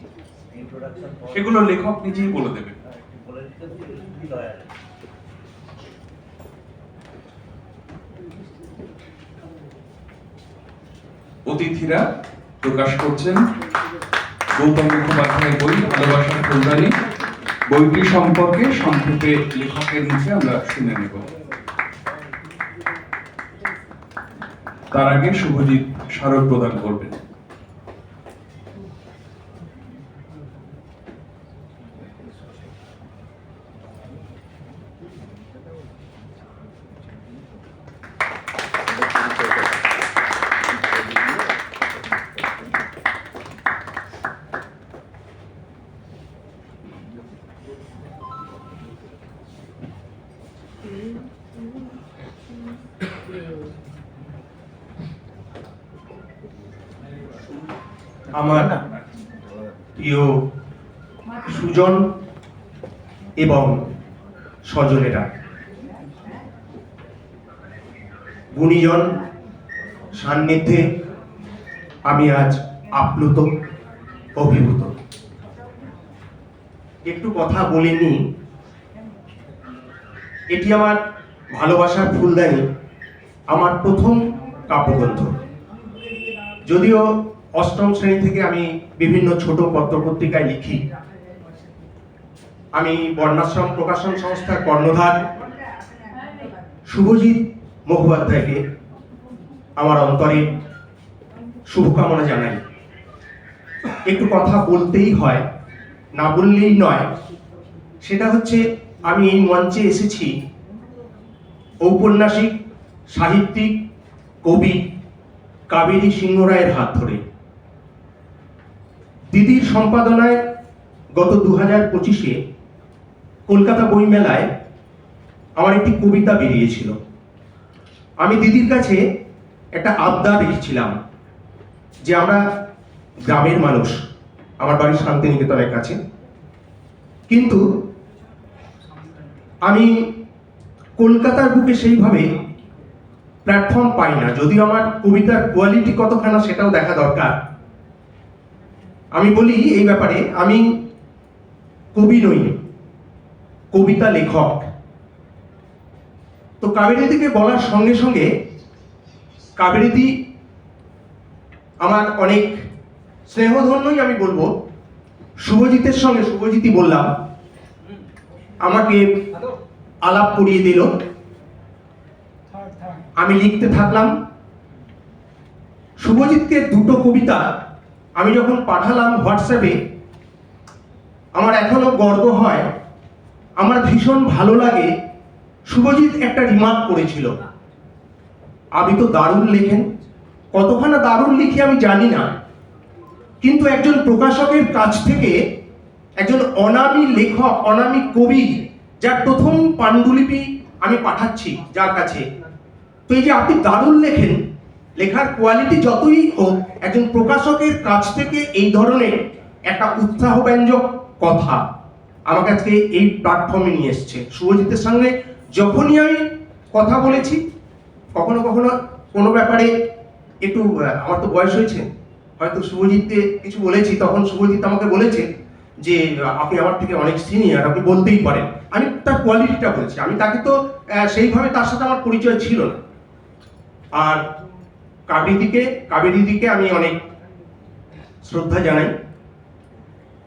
ইন্ট্রোডাকশন সেগুলো লেখক নিজেই বলে দেবেন। একটু বলে দিতে সুবিধা হয়। অতিথিরা প্রকাশ করছেন গৌতম মুখোপাধ্যায়ের বই ভালোবাসার ফুলদানি। বইটি সম্পর্কে সংক্ষেপে লেখকের মুখে আমরা শুনে নেব। তার আগে শুভজিৎ স্মারক প্রদান করবেন। আমার প্রিয় সুজন এবং স্বজনেরা, গুণীজন সান্নিধ্যে আমি আজ আপ্লুত, অভিভূত। একটু কথা বলিনি, এটি আমার ভালোবাসার ফুলদানি, আমার প্রথম কাব্যগ্রন্থ। যদিও অষ্টম শ্রেণী থেকে আমি বিভিন্ন ছোট পত্রপত্রিকায় লিখি, আমি বর্ণাশ্রম প্রকাশন সংস্থার কর্ণধার শুভজিৎ মুখোপাধ্যায়কে আমার অন্তরে শুভকামনা জানাই। একটু কথা বলতেই হয়, না বললেই নয়। সেটা হচ্ছে, আমি এই মঞ্চে এসেছি ঔপন্যাসিক, সাহিত্যিক, কবি কাবেরী সিংহ রায়ের হাত ধরে। দিদির সম্পাদনায় গত 2025-এ কলকাতা বইমেলায় আমার একটি কবিতা বেরিয়েছিল। আমি দিদির কাছে একটা আবদার রেখেছিলাম যে আমরা গ্রামের মানুষ, আমার বাড়ি শান্তিনিকেতনের কাছে, কিন্তু আমি কলকাতার বুকে সেইভাবে প্ল্যাটফর্ম পাই না। যদিও আমার কবিতার কোয়ালিটি কতখানা সেটাও দেখা দরকার। আমি বলি এই ব্যাপারে, আমি কবি নই, কবিতা লেখক। তো কাবেরীদিকে বলার সঙ্গে সঙ্গে কাবেরীদি আমার অনেক স্নেহধন্যই আমি বলবো। শুভজিতের সঙ্গে, শুভজিৎই বললাম, আমাকে আলাপ করিয়ে দিল। আমি লিখতে থাকলাম। শুভজিৎকে দুটো কবিতা আমি যখন পাঠালাম হোয়াটসঅ্যাপে, আমার এখনো গর্ব হয়, আমার ভীষণ ভালো লাগে। শুভজিৎ একটা রিমার্ক করেছিল, আপনি তো দারুণ লেখেন। কতখানা দারুণ লিখি আমি জানি না, কিন্তু একজন প্রকাশকের কাছ থেকে একজন অনামী লেখক, অনামী কবি, যার প্রথম পাণ্ডুলিপি আমি পাঠাচ্ছি যার কাছে, তো এই যে আপনি দারুণ লেখেন, লেখার কোয়ালিটি যতই হোক, একজন প্রকাশকের কাছ থেকে এই ধরনের একটা উৎসাহব্যঞ্জক কথা আমাকে আজকে এই প্ল্যাটফর্মে নিয়ে এসছে। শুভজিতের সঙ্গে যখনই আমি কথা বলেছি, কখনো কখনো কোনো ব্যাপারে একটু, আমার তো বয়স হয়েছে, হয়তো শুভজিৎকে কিছু বলেছি, তখন শুভজিৎ আমাকে বলেছে যে আপনি আমার থেকে অনেক সিনিয়র, আপনি বলতেই পারেন। আমি তার কোয়ালিটিটা বলছি, আমি তাকে তো সেইভাবে তার সাথে আমার পরিচয় ছিল না। আর কাবেরীদিকে আমি অনেক শ্রদ্ধা জানাই।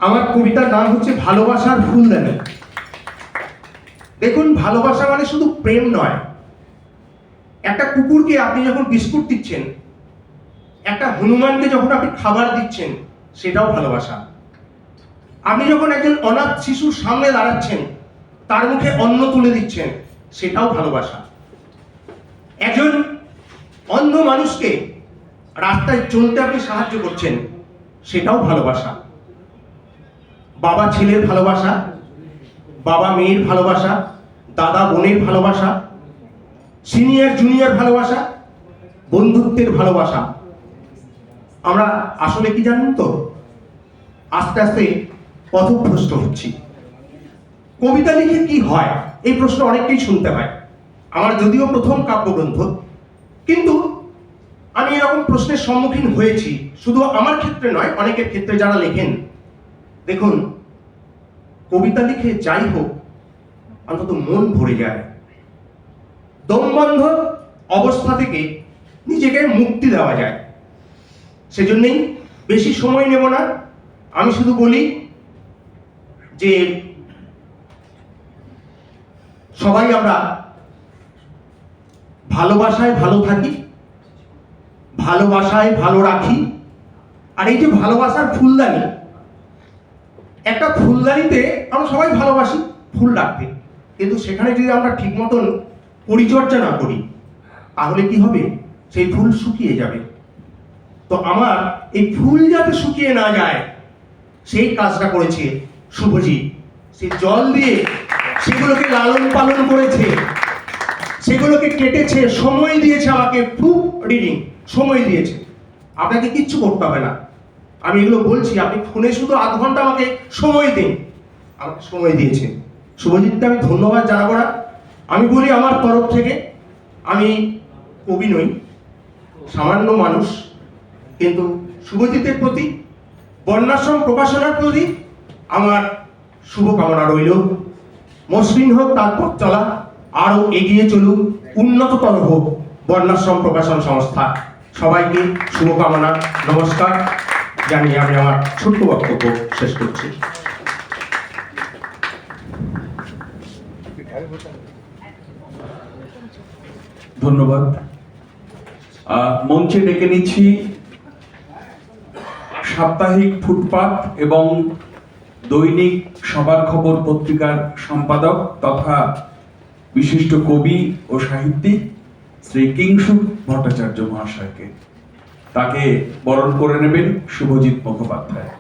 আমার কবিতার নাম হচ্ছে ভালোবাসার ফুলদানি। দেখুন, ভালোবাসা মানে শুধু প্রেম নয়। একটা কুকুরকে আপনি যখন বিস্কুট দিচ্ছেন, একটা হনুমানকে যখন আপনি খাবার দিচ্ছেন, সেটাও ভালোবাসা। আপনি যখন একজন অনাথ শিশুর সামনে দাঁড়াচ্ছেন, তার মুখে অন্ন তুলে দিচ্ছেন, সেটাও ভালোবাসা। একজন অন্ধ মানুষকে রাস্তায় চলতে আপনি সাহায্য করছেন, সেটাও ভালোবাসা। বাবা ছেলের ভালোবাসা, বাবা মেয়ের ভালোবাসা, দাদা বোনের ভালোবাসা, সিনিয়র জুনিয়র ভালোবাসা, বন্ধুত্বের ভালোবাসা। আমরা আসলে কি জানেন তো, আস্তে আস্তে পথভ্রষ্ট হচ্ছি। কবিতা লিখে কি হয়, এই প্রশ্ন অনেককেই শুনতে হয়। আমার যদিও প্রথম কাব্যগ্রন্থ, কিন্তু আমি এরকম প্রশ্নের সম্মুখীন হয়েছি। শুধু আমার ক্ষেত্রে নয়, অনেকের ক্ষেত্রে যারা লেখেন। দেখুন, কবিতা লিখে যাই হোক, অন্তত মন ভরে যায়। দমবন্ধ অবস্থা থেকে নিজেকে মুক্তি দেওয়া যায়। সেজন্যই বেশি সময় নেব না, আমি শুধু বলি যে সবাই আমরা ভালোবাসায় ভালো থাকি, ভালোবাসায় ভালো রাখি। আর এই যে ভালোবাসার ফুলদানি, একটা ফুলদানিতে আমরা সবাই ভালোবাসি ফুল রাখতে, কিন্তু সেখানে যদি আমরা ঠিক মতন পরিচর্যা না করি, তাহলে কি হবে, সেই ফুল শুকিয়ে যাবে। তো আমার এই ফুল যাতে শুকিয়ে না যায়, সেই কাজটা করেছে শুভজিৎ। সে জল দিয়ে সেগুলোকে লালন পালন করেছে, সেগুলোকে কেটেছে, সময় দিয়েছে আমাকে, প্রুফ রিডিং সময় দিয়েছে। আপনাকে কিচ্ছু করতে হবে না, আমি এগুলো বলছি, আপনি ফোনে শুধু আধ ঘন্টা আমাকে সময় দিন, আমাকে সময় দিয়েছে। শুভজিৎকে আমি ধন্যবাদ জানাবো না। আমি বলি আমার তরফ থেকে, আমি কবি নই, সামান্য মানুষ, কিন্তু শুভজিতের প্রতি, বর্ণাশ্রম প্রকাশনার প্রতি আমার শুভকামনা রইল। মসৃণ হোক তার পথ চলা, আরো এগিয়ে চলুক, উন্নততর হোক বর্ণাশ্রম প্রকাশন সংস্থা। সবাইকে শুভকামনা, নমস্কার জানিয়ে আমি আমার ছোট্ট বক্তব্য শেষ করছি। ধন্যবাদ। মঞ্চে ডেকে নিচ্ছি সাপ্তাহিক ফুটপাত এবং দৈনিক সবার খবর পত্রিকার সম্পাদক তথা বিশিষ্ট কবি ও সাহিত্যিক শ্রী কিংসুক ভট্টাচার্য মহাশয়কে। তাকে বরণ করে নেবেন শুভজিৎ মুখোপাধ্যায়।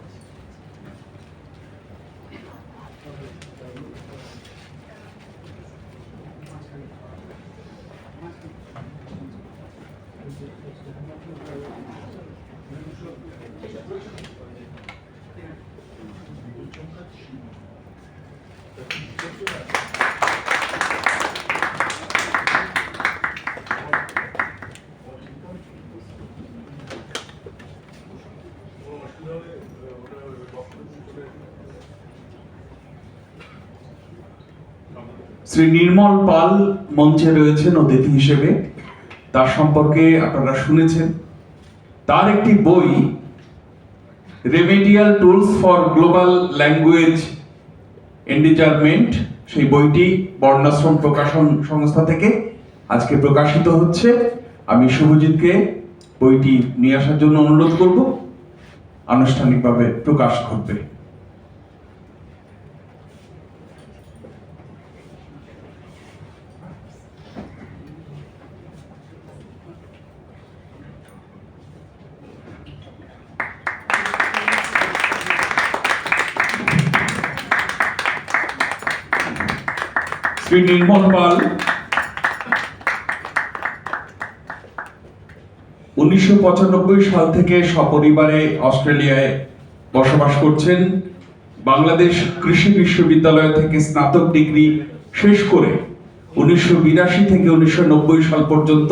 শ্রী নির্মল পাল মঞ্চে রয়েছেন অতিথি হিসেবে। তার সম্পর্কে আপনারা শুনেছেন। তার একটি বই remedial tools for global language endangerment, সেই বইটি বর্ণাশ্রম প্রকাশন সংস্থা থেকে আজকে প্রকাশিত হচ্ছে। আমি শুভজিৎকে বইটি নিয়ে আসার জন্য অনুরোধ করব। আনুষ্ঠানিকভাবে প্রকাশ ঘটবে। শ্রী নির্মল পাল 1995 সাল থেকে সপরিবারে অস্ট্রেলিয়ায় বসবাস করছেন। বাংলাদেশ কৃষি বিশ্ববিদ্যালয় থেকে স্নাতক ডিগ্রি শেষ করে 1982 থেকে 1990 সাল পর্যন্ত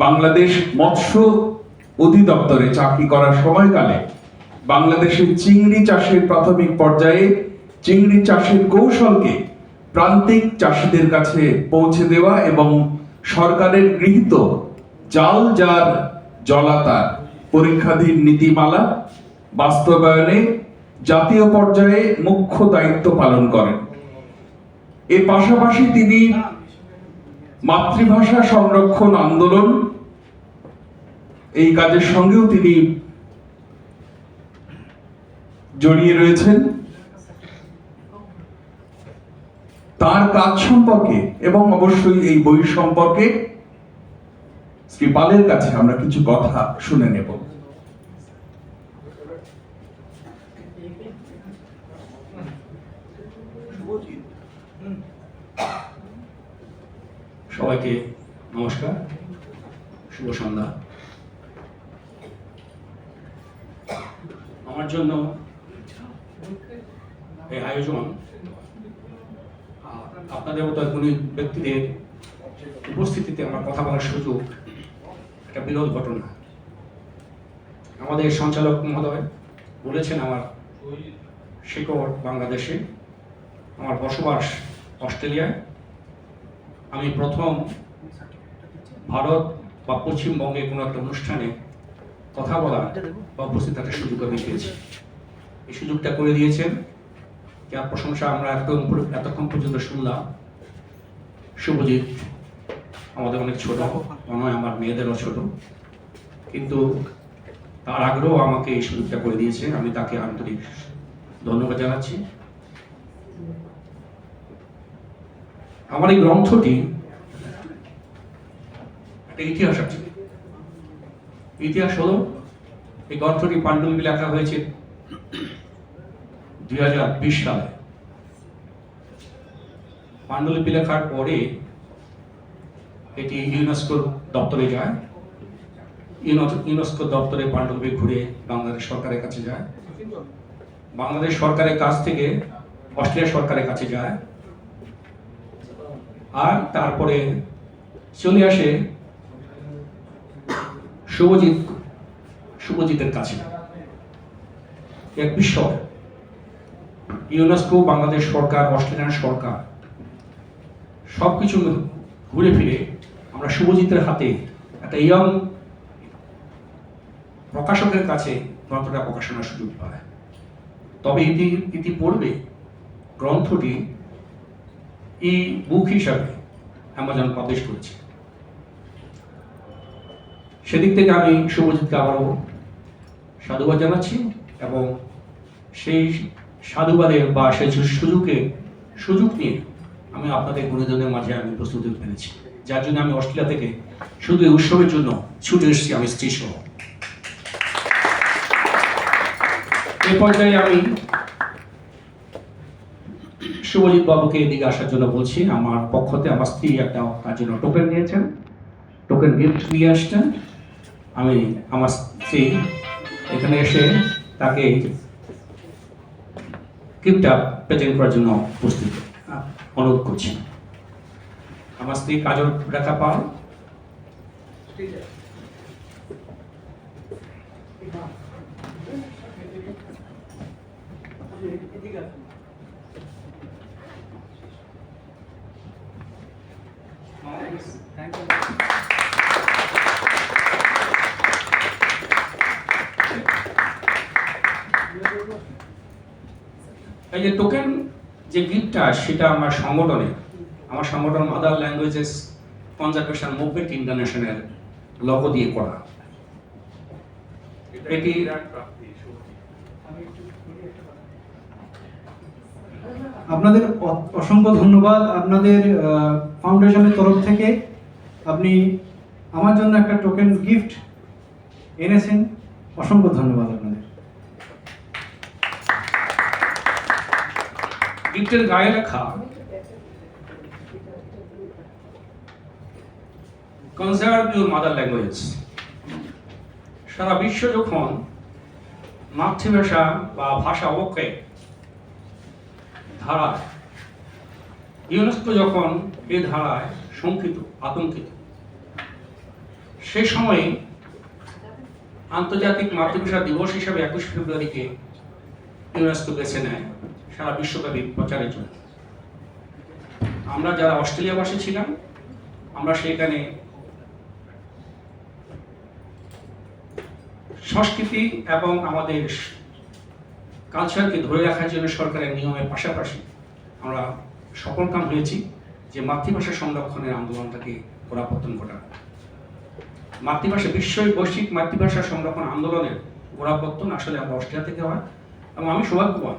বাংলাদেশ মৎস্য অধিদপ্তরে চাকরি করার সময়কালে বাংলাদেশের চিংড়ি চাষের প্রাথমিক পর্যায়ে চিংড়ি চাষের কৌশলকে প্রান্তিক চাষীদের কাছে পৌঁছে দেওয়া এবং সরকারের গৃহীত জাল জার জলাতার পরীক্ষাধীন নীতিমালা বাস্তবায়নে জাতীয় পর্যায়ে মুখ্য দায়িত্ব পালন করেন। এর পাশাপাশি তিনি মাতৃভাষা সংরক্ষণ আন্দোলন এই কাজের সঙ্গেও তিনি জড়িয়ে রয়েছেন। তার কাজ সম্পর্কে এবং অবশ্যই এই বই সম্পর্কে শ্রী পালের কাছে আমরা কিছু কথা শুনে নেব। সবাইকে নমস্কার, শুভ সন্ধ্যা। আমার জন্য এই আয়োজন আপনাদের মতো গুণী ব্যক্তিদের উপস্থিতিতে আমার কথা বলার সুযোগ একটা বিরল ঘটনা। আমাদের সঞ্চালক মহোদয় বলেছেন আমার শিকড় বাংলাদেশে, আমার বসবাস অস্ট্রেলিয়ায়। আমি প্রথম ভারত বা পশ্চিমবঙ্গে কোনো একটা অনুষ্ঠানে কথা বলার বা উপস্থিত থাকার সুযোগ আমি পেয়েছি। এই সুযোগটা করে দিয়েছেন, যার প্রশংসা আমরা এতক্ষণ পর্যন্ত শুনলাম। শুভজিৎ আমাদের অনেক ছোট, মনে হয় আমার মেয়েদেরও ছোট, কিন্তু তার আগ্রহ আমাকে এই সুযোগটা করে দিয়েছে। আমি তাকে আন্তরিক ধন্যবাদ জানাচ্ছি। আমার এই গ্রন্থটি একটা ইতিহাস আছে। ইতিহাস হলো, এই গ্রন্থটি পাণ্ডুলিপি লেখা হয়েছে 2020 সালে। পাণ্ডুলিপি লেখার পরে এটি ইউনেস্কোর দপ্তরে যায়। ইউনেস্কো দপ্তরে পাণ্ডুলিপি ঘুরে বাংলাদেশ সরকারের কাছে যায়। বাংলাদেশ সরকারের কাছ থেকে অস্ট্রেলিয়া সরকারের কাছে যায়, আর তারপরে চলে আসে শুভজিতের কাছে। এক বিষয়, ইউনেস্কো, বাংলাদেশ সরকার, অস্ট্রেলিয়ান সরকার সবকিছু ঘুরে ফিরে আমরা শুভজিতের হাতে একটা ইয়ং প্রকাশকের কাছে গ্রন্থটা প্রকাশনার সুযোগ পায়। তবে ইতিপূর্বে গ্রন্থটি ই বুক হিসাবে অ্যামাজন পাবলিশ করেছে। সেদিক থেকে আমি শুভজিৎকে আবারও সাধুবাদ জানাচ্ছি এবং সেই সাধুবাদের বা সেই সুযোগ নিয়ে আমি আপনাদের গুণীজনের মাঝে আমি প্রস্তুতি পেরেছি, যার জন্য আমি অস্ট্রেলিয়া থেকে শুধু এই উৎসবের জন্য ছুটে এসেছি আমি স্ত্রী সহ। এই পর্যায়ে আমি শুভজিৎ বাবুকে এদিকে আসার জন্য বলছি। আমার পক্ষতে আমার স্ত্রী একটা তার জন্য টোকেন দিয়েছেন, টোকেন গিফট নিয়ে আসছেন। আমি আমার স্ত্রী এখানে এসে তাকে গিফটটা প্রেজেন্ট করার জন্য উপস্থিত অনুরোধ করছি। আমার স্ত্রী কাজল রেখা পাল। এই যে টোকেন যে গিফটটা সেটা আমার সংগঠন mother languages conservation movement international logo দিয়ে করা। এটি আপনাদের অসংখ্য ধন্যবাদ। আপনাদের ফাউন্ডেশনের তরফ থেকে আপনি আমার জন্য একটা টোকেন গিফট এনেছেন, অসংখ্য ধন্যবাদ আপনাদের। গিফটের গায়ে লেখা কনজার্ভ ইউর মাদার ল্যাঙ্গুয়েজ। সারা বিশ্ব যখন মাতৃভাষা বা ভাষা অবক্ষয় ধারায়, ইউনেস্কো যখন এই ধারায় আতঙ্কিত, সে সময়ে আন্তর্জাতিক মাতৃভাষা দিবস হিসাবে 21 ফেব্রুয়ারিকে ইউনেস্কো বেছে নেয় সারা বিশ্বব্যাপী প্রচারের জন্য। আমরা যারা অস্ট্রেলিয়াবাসী ছিলাম, আমরা সেখানে সংস্কৃতি এবং আমাদের কালচারকে ধরে রাখার জন্য সরকারের নিয়মের পাশাপাশি আমরা সফলকাম হয়েছি যে মাতৃভাষা সংরক্ষণের আন্দোলনটাকে গোড়াপত্তন ঘটানো। মাতৃভাষা বৈশ্বিক মাতৃভাষা সংরক্ষণ আন্দোলনের গোড়াপত্তন আসলে আমরা অস্ট্রেলিয়া থেকে হয় এবং আমি সৌভাগ্যবান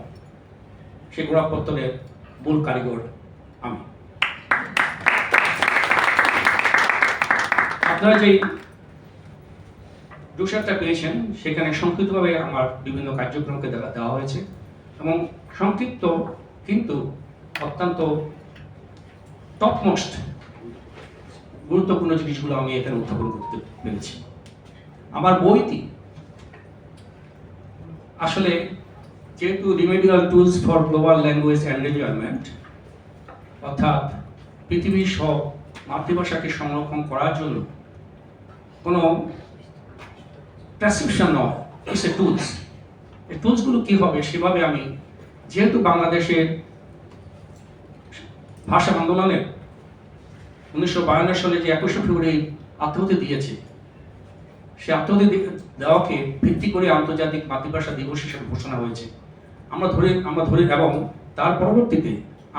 সেই গোড়াপত্তনের মূল কারিগর আমি। আপনারা যেই দুসারটা পেয়েছেন সেখানে সংক্ষিপ্তভাবে আমার বিভিন্ন কার্যক্রমকে দেওয়া হয়েছে এবং সংক্ষিপ্ত কিন্তু অত্যন্ত টপমোস্ট গুরুত্বপূর্ণ জিনিসগুলো আমি এখানে উত্থাপন করতে পেরেছি। আমার বইটি আসলে যেহেতু remedial tools for global language and environment, অর্থাৎ পৃথিবীর সব মাতৃভাষাকে সংরক্ষণ করার জন্য কোনো প্রেসক্রিপশন নয়, ইটস এ টুলস। এই টুলসগুলো কী হবে সেভাবে আমি, যেহেতু বাংলাদেশের ভাষা আন্দোলনের 1952 সালে যে 21 ফেব্রুয়ারি আত্মহতি দিয়েছে, সে আত্মহতি দেওয়াকে ভিত্তি করে আন্তর্জাতিক মাতৃভাষা দিবস হিসেবে ঘোষণা হয়েছে। আমরা ধরে এবং তার পরবর্তীতে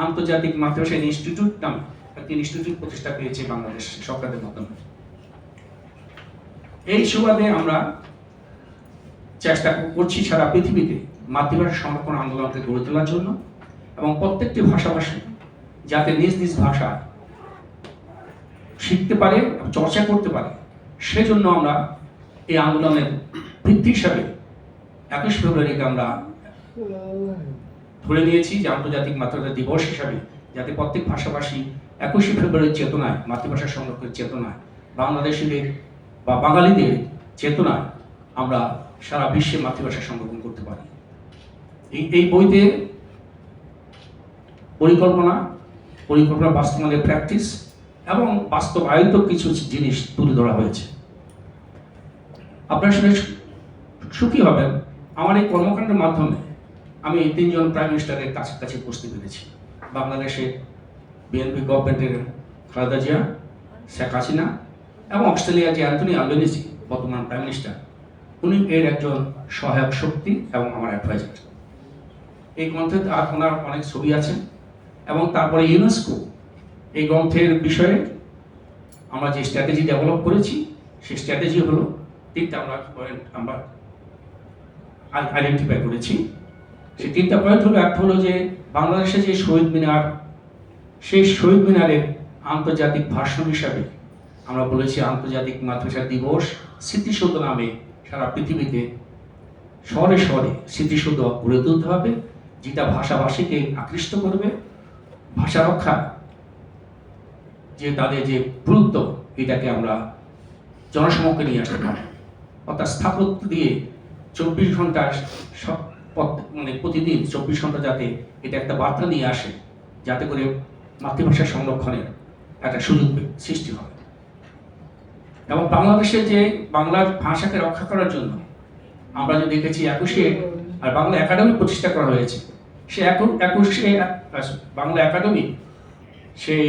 আন্তর্জাতিক মাতৃভাষা ইনস্টিটিউট নামে একটি ইনস্টিটিউট প্রতিষ্ঠা পেয়েছে বাংলাদেশ সরকারের মাধ্যমে। এই সুবাদে আমরা চেষ্টা করছি সারা পৃথিবীতে মাতৃভাষা সংরক্ষণ আন্দোলনকে গড়ে তোলার জন্য এবং প্রত্যেকটি ভাষাভাষী যাতে নিজ নিজ ভাষা শিখতে পারে, চর্চা করতে পারে, সেজন্য আমরা এই আন্দোলনের ভিত্তি হিসাবে 21 ফেব্রুয়ারিকে আমরা ধরে নিয়েছি যে আন্তর্জাতিক মাতৃভাষা দিবস হিসাবে, যাতে প্রত্যেক ভাষাভাষী 21 ফেব্রুয়ারির চেতনায়, মাতৃভাষা সংরক্ষণের চেতনায়, বাংলাদেশিদের বা বাঙালিদের চেতনায় আমরা সারা বিশ্বে মাতৃভাষা সংরক্ষণ করতে পারি। এই বইতে পরিকল্পনা বাস্তবায়নের প্র্যাকটিস এবং বাস্তবায়িত কিছু জিনিস তুলে ধরা হয়েছে। আপনারা শুনে সুখী হবেন, আমার এই কর্মকাণ্ডের মাধ্যমে আমি 3 জন প্রাইম মিনিস্টারের কাছাকাছি পৌঁছতে পেরেছি। বাংলাদেশে বিএনপি গভর্নমেন্টের খালেদা জিয়া, শেখ হাসিনা এবং অস্ট্রেলিয়ার যে অ্যান্থনি আলবেনিজি বর্তমান প্রাইম মিনিস্টার, উনি এর একজন সহায়ক শক্তি এবং আমার অ্যাডভাইজার। এই গ্রন্থে ওনার অনেক ছবি আছে এবং তারপরে ইউনেস্কো এই গ্রন্থের বিষয়ে আমরা যে স্ট্র্যাটেজি ডেভেলপ করেছি সেই স্ট্র্যাটেজি হলো 3টা পয়েন্ট আমরা আইডেন্টিফাই করেছি। সেই 3টা পয়েন্ট হলো, একটা হলো যে বাংলাদেশে যে শহীদ মিনার, সেই শহীদ মিনারের আন্তর্জাতিক ভাষণ হিসাবে আমরা বলেছি আন্তর্জাতিক মাতৃভাষা দিবস স্মৃতিসৌধ নামে সারা পৃথিবীতে শহরে শহরে স্মৃতিসৌধ গড়ে তুলতে হবে, যেটা ভাষাভাষীকে আকৃষ্ট করবে, ভাষা রক্ষা যে তাদের যে গুরুত্ব এটাকে আমরা জনসমক্ষে নিয়ে আসতে পারি। অর্থাৎ স্থাপত্য দিয়ে 24 ঘন্টা মানে প্রতিদিন 24 ঘন্টা যাতে এটা একটা বার্তা নিয়ে আসে, যাতে করে মাতৃভাষা সংরক্ষণের একটা সুযোগ সৃষ্টি হয়। এবং বাংলাদেশে যে বাংলা ভাষাকে রক্ষা করার জন্য আমরা যে দেখেছি 21 আর বাংলা একাডেমি প্রতিষ্ঠা করা হয়েছে, সে 21 বাংলা একাডেমি সেই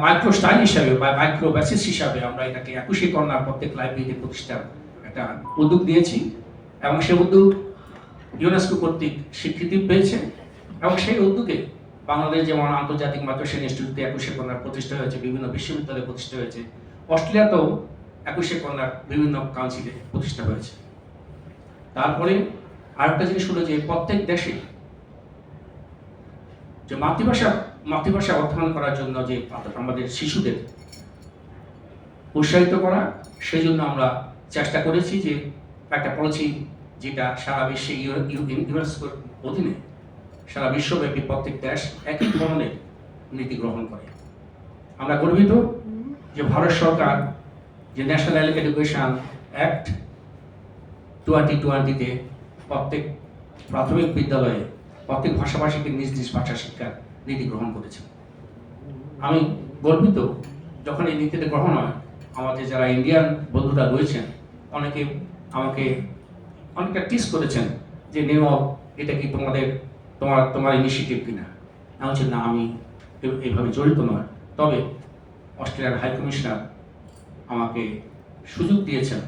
মাইক্রো স্টাইল হিসাবে বা মাইক্রো বেসিস হিসাবে আমরা এটাকে 21 কর্নার প্রত্যেক লাইব্রেরিতে প্রতিষ্ঠার একটা উদ্যোগ নিয়েছি এবং সেই উদ্যোগ ইউনেস্কো কর্তৃক স্বীকৃতি পেয়েছে। এবং সেই উদ্যোগে বাংলাদেশ যেমন আন্তর্জাতিক মাতৃভাষা ইনস্টিটিউটে 21 কর্নার প্রতিষ্ঠা হয়েছে, বিভিন্ন বিশ্ববিদ্যালয়ে প্রতিষ্ঠা হয়েছে, অস্ট্রেলিয়াতেও 21 কর্নার বিভিন্ন কাউন্সিলে প্রতিষ্ঠা হয়েছে। তারপরে আরেকটা জিনিস হলো যে প্রত্যেক দেশে যে মাতৃভাষা অধ্যয়ন করার জন্য যে আমাদের শিশুদের উৎসাহিত করা, সেই জন্য আমরা চেষ্টা করেছি যে একটা পলিসি যেটা সারা বিশ্বে ইউনেস্কোর অধীনে সারা বিশ্বব্যাপী প্রত্যেক দেশ একই ধরনের নীতি গ্রহণ করে। আমরা গর্বিত যে ভারত সরকার যে ন্যাশনাল এডুকেশন অ্যাক্ট 2020-তে প্রত্যেক প্রাথমিক বিদ্যালয়ে প্রত্যেক ভাষাভাষীকে নিজ নিজ ভাষা শিক্ষার নীতি গ্রহণ করেছে। আমি গর্বিত যখন এই নীতিটা গ্রহণ হয়, আমাদের যারা ইন্ডিয়ান বন্ধুরা রয়েছেন অনেকে আমাকে অনেকটা টিস করেছেন যে নির্মল, এটা কি তোমার ইনিশিয়েটিভ কিনা। আমি বলছি না, আমি এইভাবে জড়িত নয়, তবে অস্ট্রেলিয়ার হাই কমিশনার আমাকে সুযোগ দিয়েছেন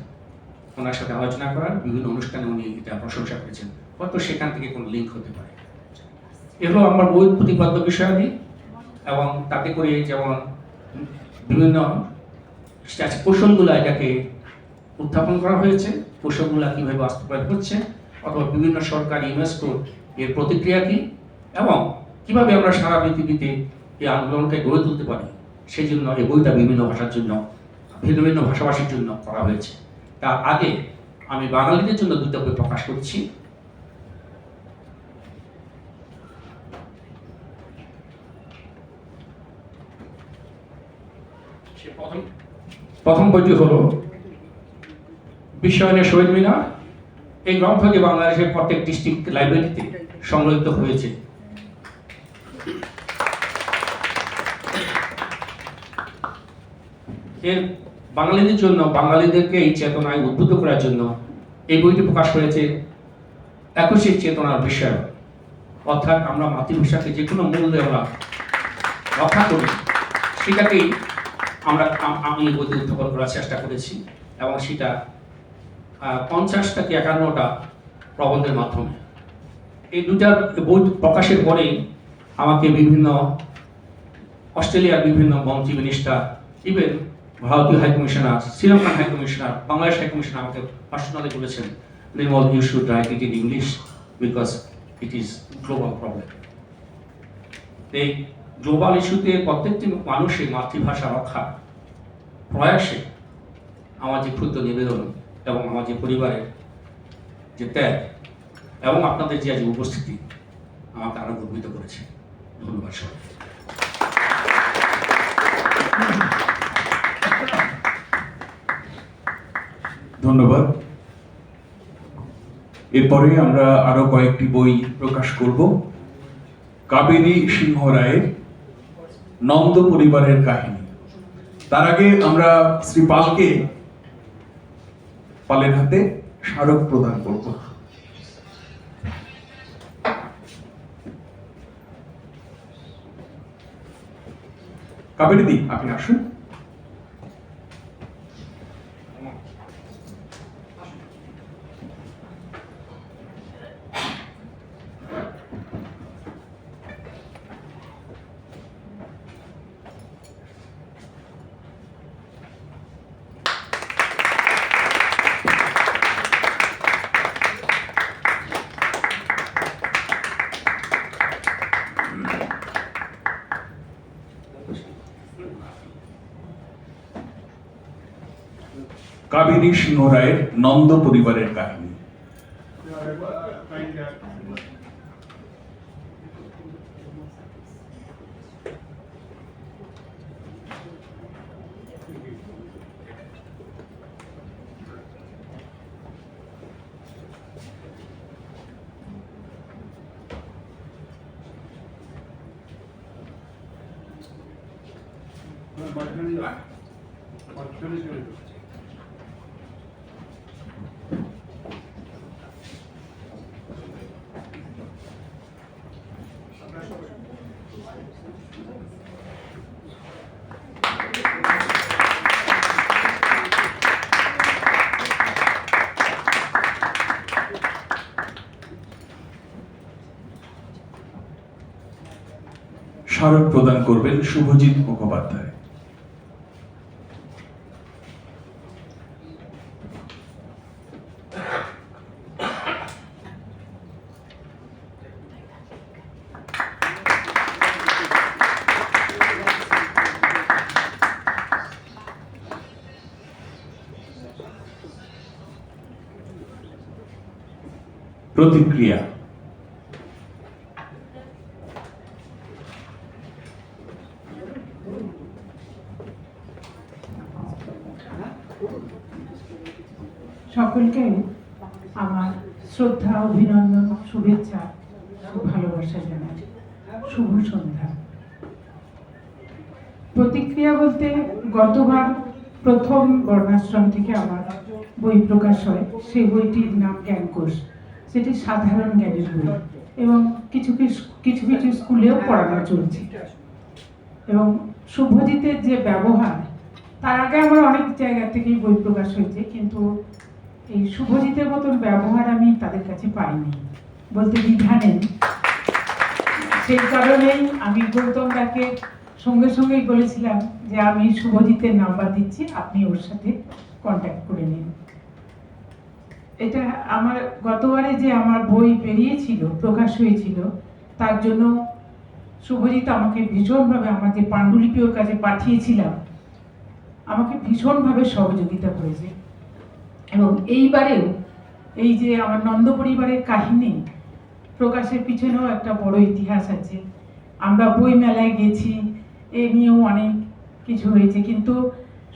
ওনার সাথে আলোচনা করার, বিভিন্ন অনুষ্ঠানে উনি এটা প্রশংসা করেছেন, হয়তো সেখান থেকে কোনো লিঙ্ক হতে পারে। এগুলো আমার বই প্রতিপাদ্য বিষয়াদি এবং তাতে করে যেমন বিভিন্ন কৌশলগুলো এটাকে উত্থাপন করা হয়েছে, কৌশলগুলো কীভাবে বাস্তবায়ন হচ্ছে, অথবা বিভিন্ন সরকারি ইউনেস্কো এর প্রতিক্রিয়া কী এবং কীভাবে আমরা সারা পৃথিবীতে এই আন্দোলনকে গড়ে তুলতে পারি, সেই জন্য এই বইটা বিভিন্ন ভাষার জন্য ভিন্ন ভিন্ন ভাষাভাষীর জন্য করা হয়েছে। তার আগে আমি বাঙালিদের জন্য 2টা বই প্রকাশ করছি। প্রথম বইটি হলো বিশ্বায়নের শহীদ মিনার। এই গ্রন্থটি বাংলাদেশের প্রত্যেক ডিস্ট্রিক্ট লাইব্রেরিতে সংরক্ষিত হয়েছে। এর বাঙালিদের জন্য, বাঙালিদেরকে এই চেতনায় উদ্বুদ্ধ করার জন্য এই বইটি প্রকাশ করেছে 21 চেতনার বিষয়, অর্থাৎ আমরা মাতৃভাষাকে যে কোনো মূল্যে আমরা রক্ষা করি, সেটাকেই আমি এই বইটি উত্থাপন করার চেষ্টা করেছি এবং সেটা 50 থেকে 51টা প্রবন্ধের মাধ্যমে। এই 2টা বই প্রকাশের পরেই আমাকে বিভিন্ন অস্ট্রেলিয়ার বিভিন্ন মন্ত্রী, মিনিস্টার, ইভেন ভারতীয় high commissioner, Sri Lankan high commissioner, Bangladesh high commissioner আমাকে পার্সোনালি বলেছেন, Nirmal, you should write it in English because it is global problem. এই গ্লোবাল ইস্যুতে প্রত্যেকটি মানুষের মাতৃভাষা রক্ষা প্রয়াসে আমার যে ক্ষুদ্র নিবেদন এবং আমার যে পরিবারের যে ত্যাগ এবং আপনাদের যে আজ উপস্থিতি আমাকে আরো গর্বিত করেছে। ধন্যবাদ সবাই। ধন্যবাদ। এরপরে আমরা আরো কয়েকটি বই প্রকাশ করব। কাবেরী সিংহ রায়ের নন্দ পরিবারের কাহিনী। তার আগে আমরা শ্রী পালের হাতে স্মারক প্রদান করব। কাবেরী দি, আপনি আসুন। কাবেরী সিংহ রায়ের নন্দ পরিবারের কাহিনী। স্মারক প্রদান করবেন শুভজিৎ মুখোপাধ্যায়। প্রতিক্রিয়া। সকলকে আমার শ্রদ্ধা, অভিনন্দন, শুভেচ্ছা, ভালোবাসা জানাই। শুভ সন্ধ্যা। প্রতিক্রিয়া বলতে গতবার প্রথম বর্ণাশ্রম থেকে আমার বই প্রকাশ হয়, সেই বইটির নাম জ্ঞানকোষ। সেটি সাধারণ জ্ঞানের বই এবং কিছু কিছু স্কুলেও পড়ানো চলছে। এবং শুভজিতের যে ব্যবহার, তার আগে আমার অনেক জায়গা থেকেই বই প্রকাশ হয়েছে, কিন্তু এই শুভজিতের মতন ব্যবহার আমি তাদের কাছে পাইনি, বলতে দ্বিধা নেই। সেই কারণেই আমি গৌতম দাকে সঙ্গে সঙ্গেই বলেছিলাম যে আমি শুভজিতের নাম্বার দিচ্ছি, আপনি ওর সাথে কন্ট্যাক্ট করে নিন। এটা আমার গতবারে যে আমার বই বেরিয়েছিল, প্রকাশ হয়েছিল, তার জন্য শুভজিৎ আমাকে ভীষণভাবে, আমার যে পাণ্ডুলিপি ওর কাছে পাঠিয়েছিলাম, আমাকে ভীষণভাবে সহযোগিতা করেছে। এবং এইবারেও এই যে আমার নন্দ পরিবারের কাহিনী প্রকাশের পিছনেও একটা বড় ইতিহাস আছে। আমরা বই মেলায় গেছি, এ নিয়েও অনেক কিছু হয়েছে, কিন্তু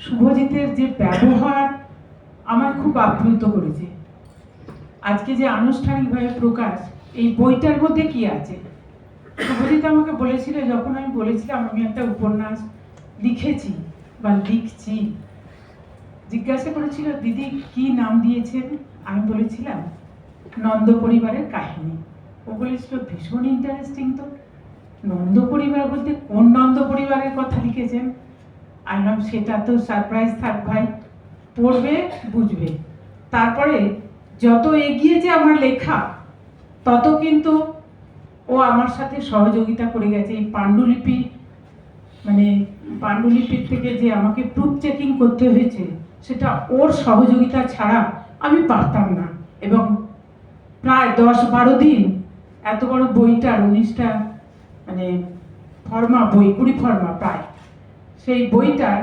শুভজিতের যে ব্যবহার আমার খুব আপ্লুত করেছে। আজকে যে আনুষ্ঠানিকভাবে প্রকাশ, এই বইটার মধ্যে কি আছে? শুভজিৎ আমাকে বলেছিল, যখন আমি বলেছিলাম আমি একটা উপন্যাস লিখেছি বা লিখছি, জিজ্ঞাসা করেছিল দিদি কি নাম দিয়েছেন? আমি বলেছিলাম নন্দ পরিবারের কাহিনী। ও বলেছিল ভীষণ ইন্টারেস্টিং তো, নন্দ পরিবার বলতে কোন নন্দ পরিবারের কথা লিখেছেন? আমি বললাম সেটা তো সারপ্রাইজ থাক ভাই, পড়বে বুঝবে। তারপরে যত এগিয়েছে আমার লেখা, তত কিন্তু ও আমার সাথে সহযোগিতা করে গেছে। এই পাণ্ডুলিপি, মানে পাণ্ডুলিপির থেকে যে আমাকে প্রুফ চেকিং করতে হয়েছে, সেটা ওর সহযোগিতা ছাড়া আমি পারতাম না। এবং প্রায় 10-12 দিন এত বড় বইটার 19টা মানে ফর্মা বই, 20 ফর্মা প্রায়, সেই বইটার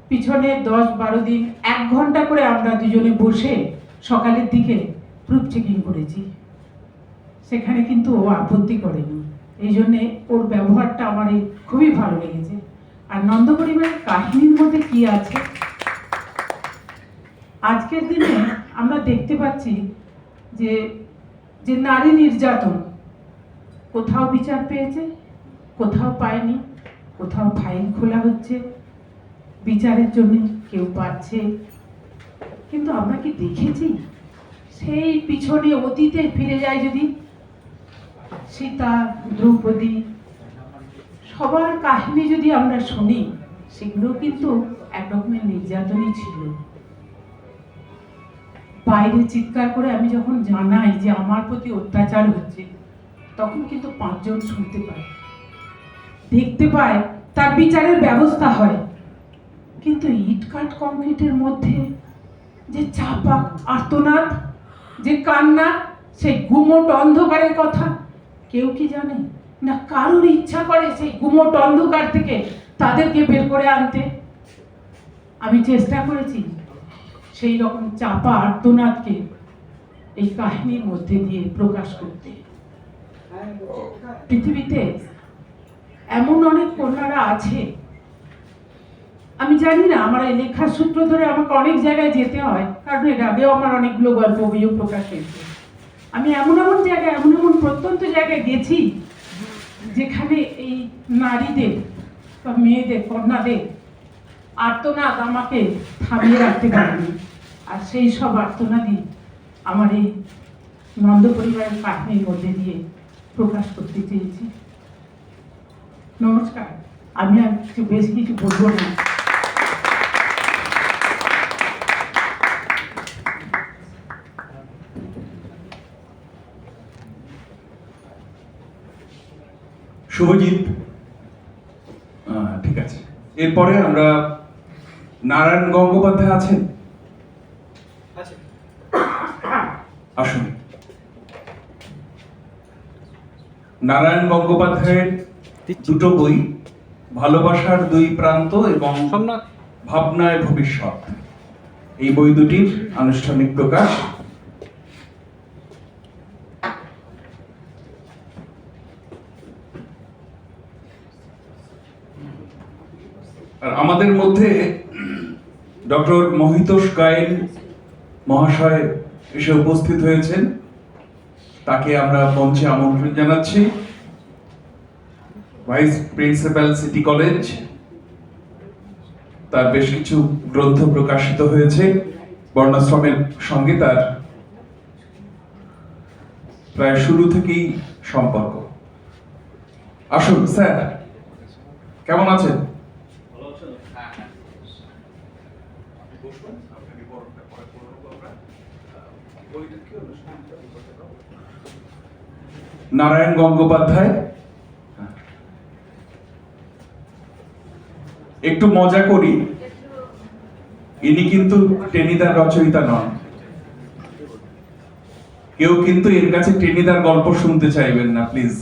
পিছনে 10-12 দিন 1 ঘন্টা করে আমরা দুজনে বসে সকালের দিকে প্রুফ চেকিং করেছি। সেখানে কিন্তু ও আপত্তি করেনি। এই জন্যে ওর ব্যবহারটা আমার খুবই ভালো লেগেছে। আর নন্দ পরিবারের কাহিনীর মধ্যে কি আছে, আজকের দিনে আমরা দেখতে পাচ্ছি যে যে নারী নির্যাতন কোথাও বিচার পেয়েছে, কোথাও পায়নি, কোথাও ফাইল খোলা হচ্ছে বিচারের জন্য, কেউ পাচ্ছে। কিন্তু আমরা কি দেখেছি? সেই পিছনে অতীতে ফিরে যায় যদি, সীতা, দ্রৌপদী, সবার কাহিনী যদি আমরা শুনি, সেগুলো কিন্তু একরকমের নির্যাতনই ছিল। বাইরে চিৎকার করে আমি যখন জানাই যে আমার প্রতি অত্যাচার হচ্ছে, তখন কিন্তু 5 জন শুনতে পায়, দেখতে পায়, তার বিচারের ব্যবস্থা হয়। কিন্তু ইটকাট কংক্রিটের মধ্যে যে চাপা আর্তনাদ, যে কান্না, সেই গুমোট অন্ধকারের কথা কেউ কি জানে? না কারোর ইচ্ছা করে সেই গুমোট অন্ধকার থেকে তাদেরকে বের করে আনতে? আমি চেষ্টা করেছি সেই রকম চাপা আর্তনাদকে এই কাহিনীর মধ্যে দিয়ে প্রকাশ করতে। পৃথিবীতে এমন অনেক কন্যারা আছে, আমি জানি না, আমার এই লেখার সূত্র ধরে আমাকে অনেক জায়গায় যেতে হয়, কারণ এর আগেও আমার অনেকগুলো গল্প বইও প্রকাশ হয়েছে। আমি এমন এমন জায়গায়, এমন এমন প্রত্যন্ত জায়গায় গেছি যেখানে এই নারীদের বা মেয়েদের, কন্যাদের আর্তনাদ আমাকে থামিয়ে রাখতে পারেনি। আর সেই সব আর্তনাদই আমার এই নন্দ পরিবারের কাহিনীর মধ্যে দিয়ে প্রকাশ করতে চেয়েছি। নমস্কার, আমি আর বেশি কিছু বলবো না। শুভজিৎ, ঠিক আছে। এরপরে আমরা নারায়ণ গঙ্গোপাধ্যায় আছেন? আসুন। নারায়ণ গঙ্গোপাধ্যায়ের দুটো বই, ভালোবাসার দুই প্রান্ত এবং ভাবনায় ভবিষ্যৎ, এই বই দুটির আনুষ্ঠানিক প্রকাশ। আর আমাদের মধ্যে ডক্টর মহিতোষ গায়েন মহাশয় এসে উপস্থিত হয়েছেন, তাকে আমরা মঞ্চে আমন্ত্রণ জানাচ্ছি। ভাইস প্রিন্সিপাল সিটি কলেজ, তার বেশ কিছু গ্রন্থ প্রকাশিত হয়েছে, বর্ণাশ্রমের সঙ্গে তার প্রায় শুরু থেকেই সম্পর্ক। আসুন স্যার, কেমন আছেন? নারায়ণ গঙ্গোপাধ্যায়, একটু মজা করি, ইনি কিন্তু টেনিদার রচয়িতা নন। কেউ কিন্তু এর কাছে টেনিদার গল্প শুনতে চাইবেন না, প্লিজ।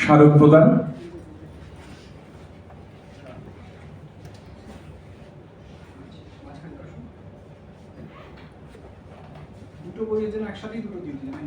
স্মারক প্রদান। দুটো বইয়ের জন্য একসাথেই দুটো দিয়ে দিলেন।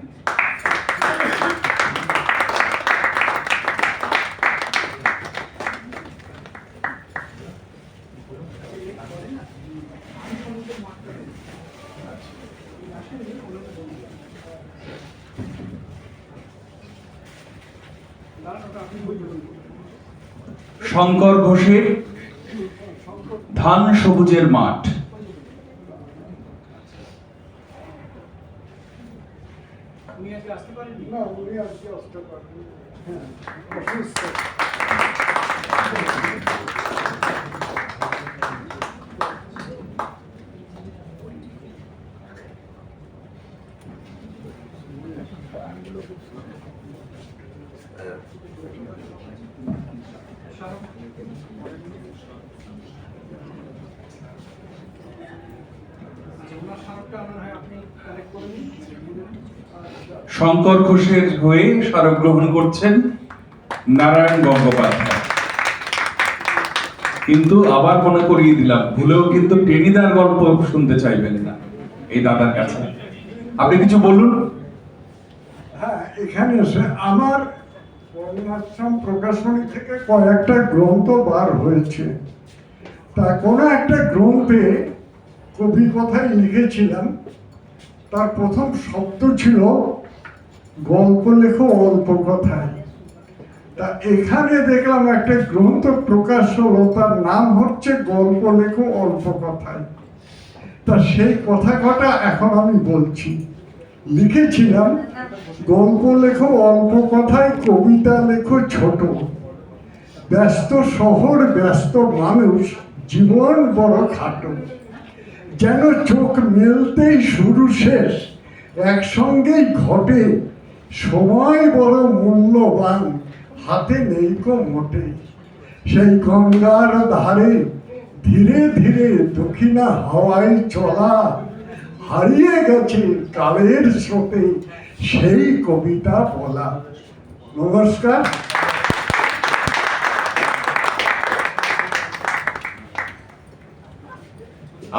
শঙ্কর ঘোষের ধান সবুজের মাঠ। উনি আজকে আসতে পারেননি? না, উনি আজকে আসতে পারেননি। হ্যাঁ, অসুস্থ। শঙ্কর ঘোষের হয়ে স্মারক গ্রহণ করছেন নারায়ণ গঙ্গোপাধ্যায়। কিন্তু আবার মনে করিয়ে দিলাম, ভুলেও কিন্তু টেনিদার গল্প শুনতে চাইবেন না এই দাদার কাছে। আপনি কিছু বলুন। হ্যাঁ, এখানে এসে আমার বর্ণাশ্রম প্রকাশনী থেকে কয়েকটা গ্রন্থ বার হয়েছে। তা কোনো একটা গ্রন্থে কবি কথায় লিখেছিলাম, তার প্রথম শব্দ ছিল গল্প লেখো অল্প কথায়। তা এখানে দেখলাম একটা গ্রন্থ প্রকাশ হলো, তার নাম হচ্ছে গল্প লেখো অল্প কথায়। তা সেই কথা কটা এখন আমি বলছি। লিখেছিলাম, গল্প লেখো অল্প কথায়, কবিতা লেখো ছোট, ব্যস্ত শহর ব্যস্ত মানুষ, জীবন বড় খাটো, যেন চোখ মেলতেই শুরু শেষ, একসঙ্গেই ঘটে, সময় বড় মূল্যবান, হাতে নেই কো মোটে। সেই গঙ্গার ধারে ধীরে ধীরে দক্ষিণা হাওয়ায় চলা, হারিয়ে গেছে কালের স্রোতে সেই কবিতা বলা। নমস্কার।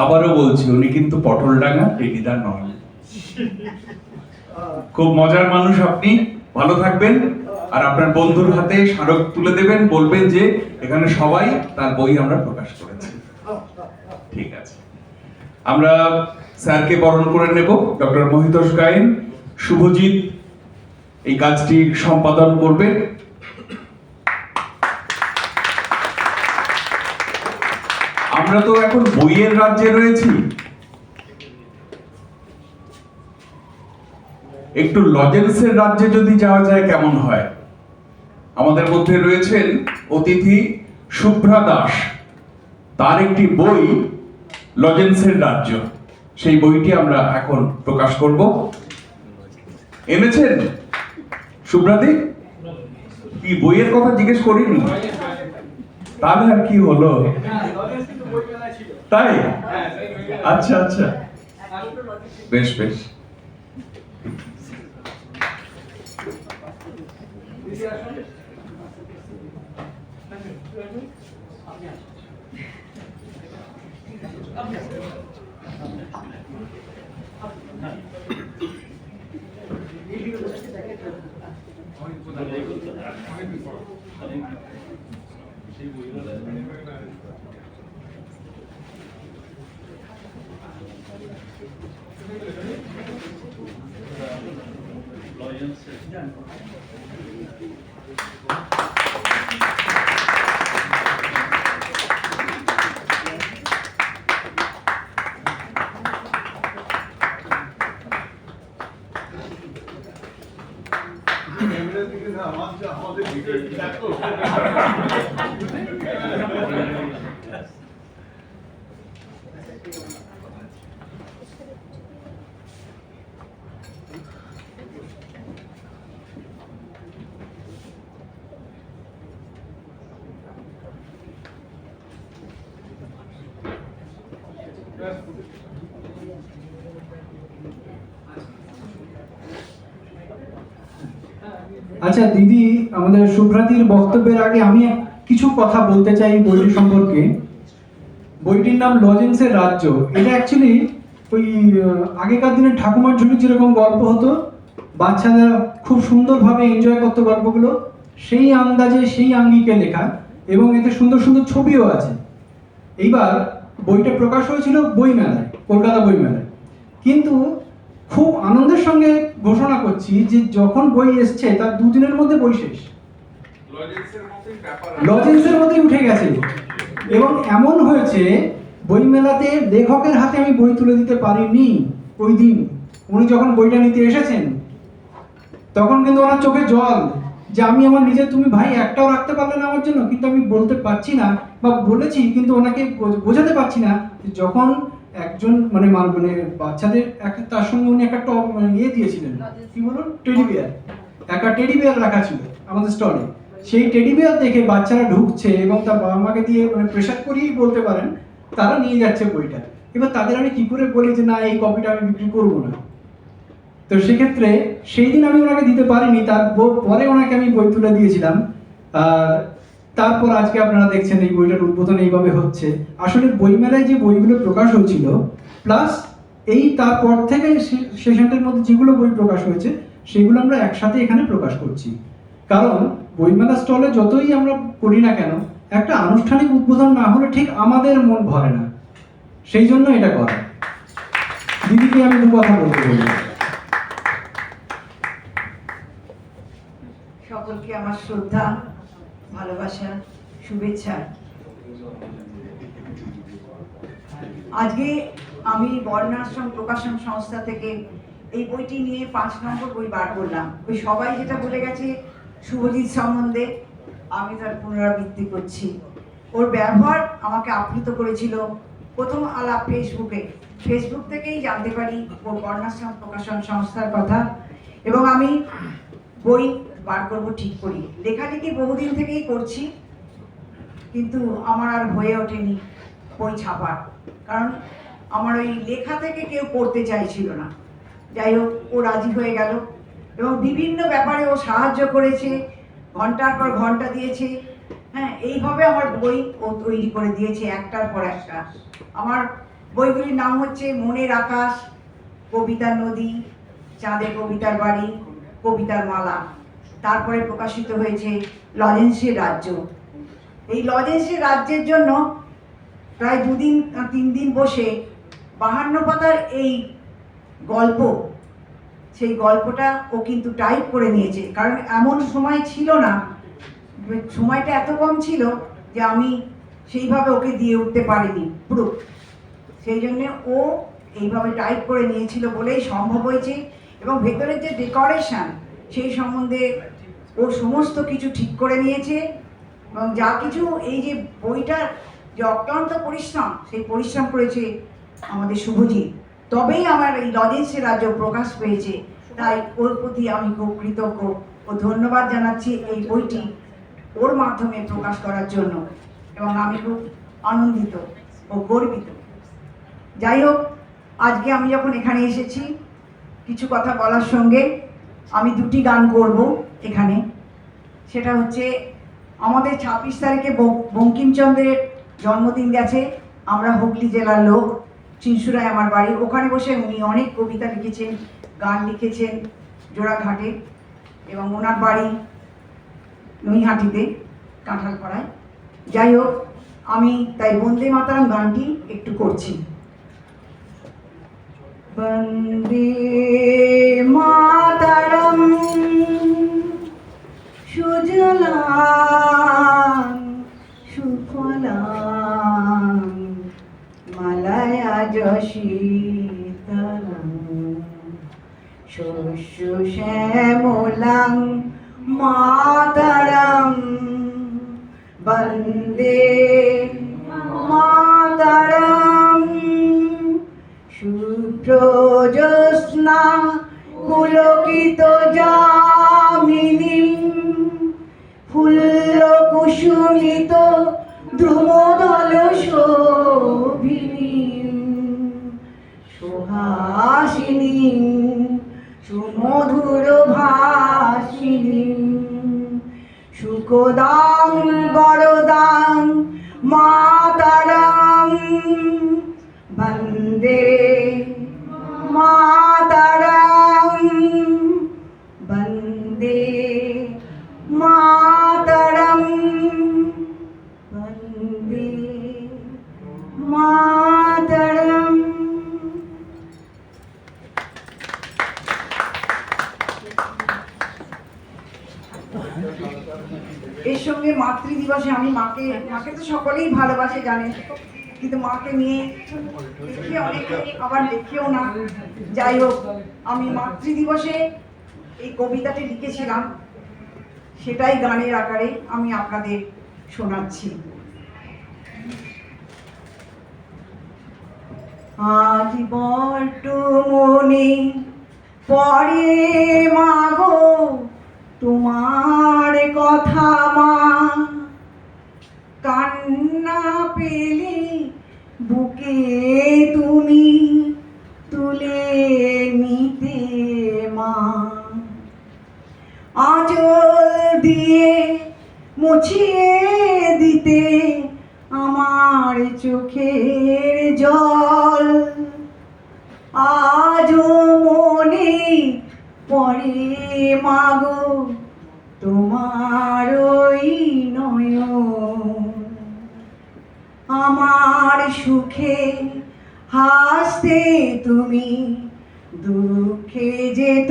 আবারও বলছি, উনি কিন্তু পটলডাঙ্গা টেনিদা নন। খুব মজার মানুষ আপনি, ভালো থাকবেন। আর আপনার বন্ধুর হাতে স্মারক তুলে দেবেন, বলবেন যে এখানে সবাই তার বই আমরা প্রকাশ করেছি। ঠিক আছে, আমরা স্যারকে বরণ করে নেব। ডক্টর মহিতোষ গায়েন, শুভজিৎ এই কাজটি সম্পাদন করবে। আমরা তো এখন বইয়ের রাজ্যে রয়েছি, একটু লজেন্সের রাজ্যে যদি যাওয়া যায় কেমন হয়। আমাদের মধ্যে রয়েছেন অতিথি শুভ্রা দাস, তার একটি বই লজেন্সের রাজ্য, সেই বইটি আমরা এখন প্রকাশ করব। এনেছেন শুভ্রাদি? কি বইয়ের কথা জিজ্ঞেস করিনি, তাহলে আর কি হলো? তাই? আচ্ছা আচ্ছা, বেশ বেশ। আচ্ছা দিদি, আমাদের শুভ্রাতির বক্তব্যের আগে আমি কিছু কথা বলতে চাই বইটি সম্পর্কে। বইটির নাম লজেন্সের রাজ্য। এটা অ্যাকচুয়ালি ওই আগেকার দিনে ঠাকুমার ঝুলি যেরকম গল্প হতো, বাচ্চারা খুব সুন্দরভাবে এনজয় করতো গল্পগুলো, সেই আন্দাজে সেই আঙ্গিকে লেখা, এবং এতে সুন্দর সুন্দর ছবিও আছে। এইবার বইটা প্রকাশ হয়েছিল বইমেলায়, কলকাতা বইমেলায়। কিন্তু খুব আনন্দের সঙ্গে ঘোষণা করছি যে যখন বই এসছে তার দুদিনের মধ্যে বই শেষ, লজেন্সের মধ্যেই উঠে গেছে। এবং এমন হয়েছে বইমেলাতে লেখকের হাতে আমি বই তুলে দিতে পারিনি ওই দিন। উনি যখন বইটা নিতে এসেছেন তখন কিন্তু ওনার চোখে জল, যে আমি আমার নিজের, তুমি ভাই একটাও রাখতে পারলে না আমার জন্য। কিন্তু আমি বলতে পারছি না, বা বলেছি কিন্তু ওনাকে বোঝাতে পারছি না। যখন একজন মানে বাচ্চাদের তার সঙ্গে উনি একটা টপ ইয়ে দিয়েছিলেন, কি বলুন, টেডি বিয়ার, একটা টেডি বিয়ার রাখা ছিল আমাদের স্টলে। সেই টেডি বিয়ার দেখে বাচ্চারা ঢুকছে এবং তার বাবা মাকে দিয়ে প্রেশার করিয়েই বলতে পারেন তারা নিয়ে যাচ্ছে বইটা। এবার তাদের আমি কি করে বলি যে না, এই কপিটা আমি বিক্রি করবো না। তো সেক্ষেত্রে সেই দিন আমি ওনাকে দিতে পারিনি, তারপরে ওনাকে আমি বই তুলে দিয়েছিলাম। তারপর আজকে আপনারা দেখছেন এই বইটার উদ্বোধন এইভাবে হচ্ছে। আসলে বইমেলায় যে বইগুলো প্রকাশ হয়েছিল, প্লাস এই তারপর থেকে সেশনটার মধ্যে যেগুলো বই প্রকাশ হয়েছে সেগুলো আমরা একসাথে এখানে প্রকাশ করছি। কারণ বইমেলা স্টলে যতই আমরা করি না কেন, একটা আনুষ্ঠানিক উদ্বোধন না হলে ঠিক আমাদের মন ভরে না, সেই জন্য এটা করা। দিদিকে আমি দু কথা বলতে বলবো। সকলকে আমার শ্রদ্ধা, ভালোবাসা, শুভেচ্ছা। আজকে আমি বর্ণাশ্রম প্রকাশন সংস্থা থেকে এই বইটি নিয়ে 5 নম্বর বই বার করলাম। ওই সবাই যেটা বলে গেছে শুভজিৎ সম্বন্ধে, আমি তার পুনরাবৃত্তি করছি। ওর ব্যবহার আমাকে আপ্লুত করেছিল, প্রথম আলাপ ফেসবুক থেকেই জানতে পারি বর্ণাশ্রম প্রকাশন সংস্থার কথা, এবং আমি বই বার করব ঠিক করি। লেখালেখি বহুদিন থেকেই করছি, কিন্তু আমার আর হয়ে ওঠেনি বই ছাপার, কারণ আমার ওই লেখা থেকে কেউ পড়তে চাইছিল না। যাই হোক, ও রাজি হয়ে গেল এবং বিভিন্ন ব্যাপারে ও সাহায্য করেছে, ঘন্টার পর ঘন্টা দিয়েছে। হ্যাঁ, এইভাবে আমার বই ও তৈরি করে দিয়েছে একটার পর একটা। আমার বইগুলির নাম হচ্ছে মনের আকাশ, কবিতার নদী, চাঁদে কবিতার বাড়ি, কবিতার মালা। তারপরে প্রকাশিত হয়েছে লজেন্সের রাজ্য। এই লজেন্সের রাজ্যের জন্য প্রায় 2-3 দিন বসে 52 পাতার এই গল্প, সেই গল্পটা ও কিন্তু টাইপ করে নিয়েছে, কারণ এমন সময় ছিল না, সময়টা এত কম ছিল যে আমি সেইভাবে ওকে দিয়ে উঠতে পারিনি পুরো। সেই জন্যে ও এইভাবে টাইপ করে নিয়েছিল বলেই সম্ভব হয়েছে, এবং ভেতরের যে ডেকোরেশন সেই সম্বন্ধে ও সমস্ত কিছু ঠিক করে নিয়েছে। এবং যা কিছু এই যে বইটার যে অক্লান্ত পরিশ্রম, সেই পরিশ্রম করেছে আমাদের শুভজিৎ, তবেই আমার এই লজেন্সের রাজ্য প্রকাশ পেয়েছে। তাই ওর প্রতি আমি খুব কৃতজ্ঞ ও ধন্যবাদ জানাচ্ছি এই বইটি ওর মাধ্যমে প্রকাশ করার জন্য, এবং আমি খুব আনন্দিত ও গর্বিত। যাই হোক, আজকে আমি যখন এখানে এসেছি কিছু কথা বলার সঙ্গে আমি 2টি গান করব এখানে। সেটা হচ্ছে আমাদের 26 তারিখে বঙ্কিমচন্দ্রের জন্মদিন গেছে। আমরা হুগলি জেলার লোক, চিনসুরায় আমার বাড়ি। ওখানে বসে উনি অনেক কবিতা লিখেছেন, গান লিখেছেন জোড়াঘাটে, এবং ওনার বাড়ি নৈহাটিতে, কাঁঠালপাড়ায়। যাই হোক, আমি তাই বন্দে মাতরম গানটি একটু করছি। বন্দে মাতরম সুজলাং সুফলাং মালয়াজ শীতলাং শস্য শ্যামলাং মাতরম বন্দে মাতরম শুভ্রজ্যোৎস্না পুলকিত যামিনীম ফুল্লকুসুমিত দ্রুমদল শোভিনীম সুহাসিনীম সুমধুর ভাসিনীম সুখদাং বরদাং মাতরম বন্দে মাতরম বন্দে মাতরম বন্দে মাতরম। এর সঙ্গে মাতৃদিবসে আমি মাকে তো সকলেই ভালোবাসে জানেন, কিন্তু মাকে নিয়ে লিখে অনেকে আবার লিখেও না। যাই হোক, আমি মাতৃদিবসে এই কবিতাটি লিখেছিলাম, সেটাই গানের আকারে আমি আপনাদের শোনাচ্ছি। আজ বড্ড মনে পড়ে মাগো তোমার কথা মা, কান্না পেলে বুকে তুমি তুলে নিতে মা, আঁচল দিয়ে মুছিয়ে দিতে আমার চোখের জল। আজও মনে পড়ে মাগো তোমার ওই নয়ন, আমার সুখে হাসতে তুমি, দুঃখে যেত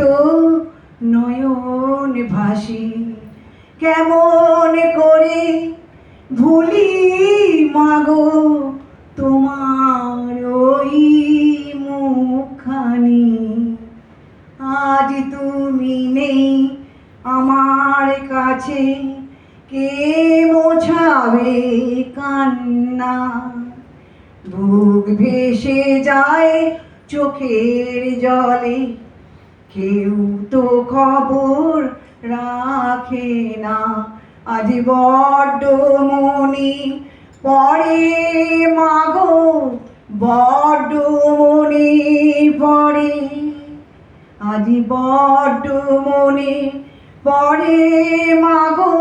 নয়ন ভাসি। কেমন করে ভুলি মাগো তোমার ওই মুখখানি, আজ তুমি নেই আমার কাছে, কে মোছাবে কান্না। বুক ভেসে যায় চোখের জলে, কেউ তো খবর রাখে না। আজ বড্ড মনে পড়ে মাগো, বড্ড মনে পড়ে, আজ বড্ড মনে পড়ে মাগো,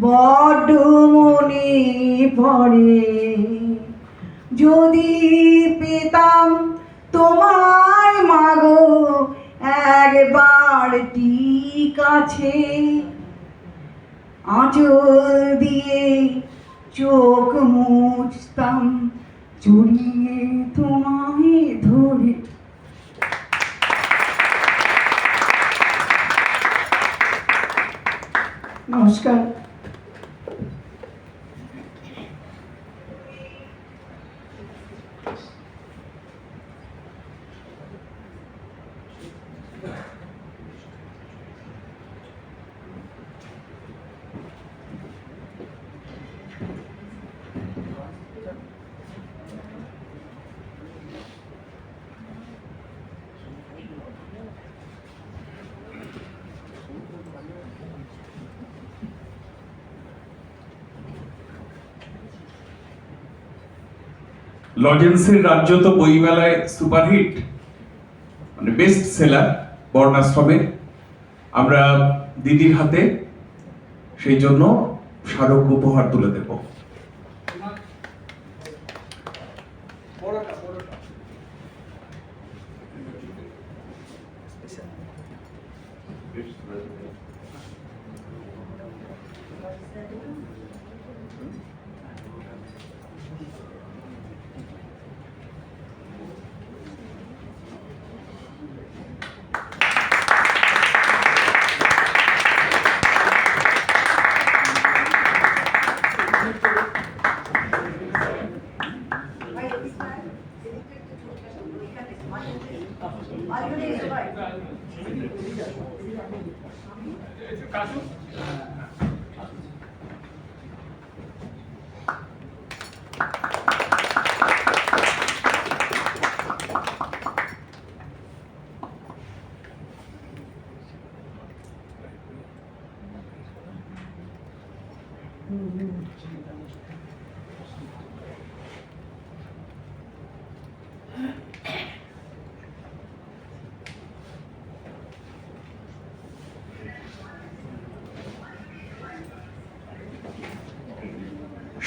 বড্ড মনে পড়ে। যদি পেতাম তোমায় মাগো একবার ঠিক আছে, আঁচল দিয়ে চোখ মুছতাম জড়িয়ে তোমায় ধরে। নমস্কার। লজেন্সের রাজ্য তো বইমেলায় সুপারহিট, মানে বেস্ট সেলার বর্ণাশ্রমের। আমরা দিদির হাতে সেই জন্য স্মারক উপহার তুলে দেব।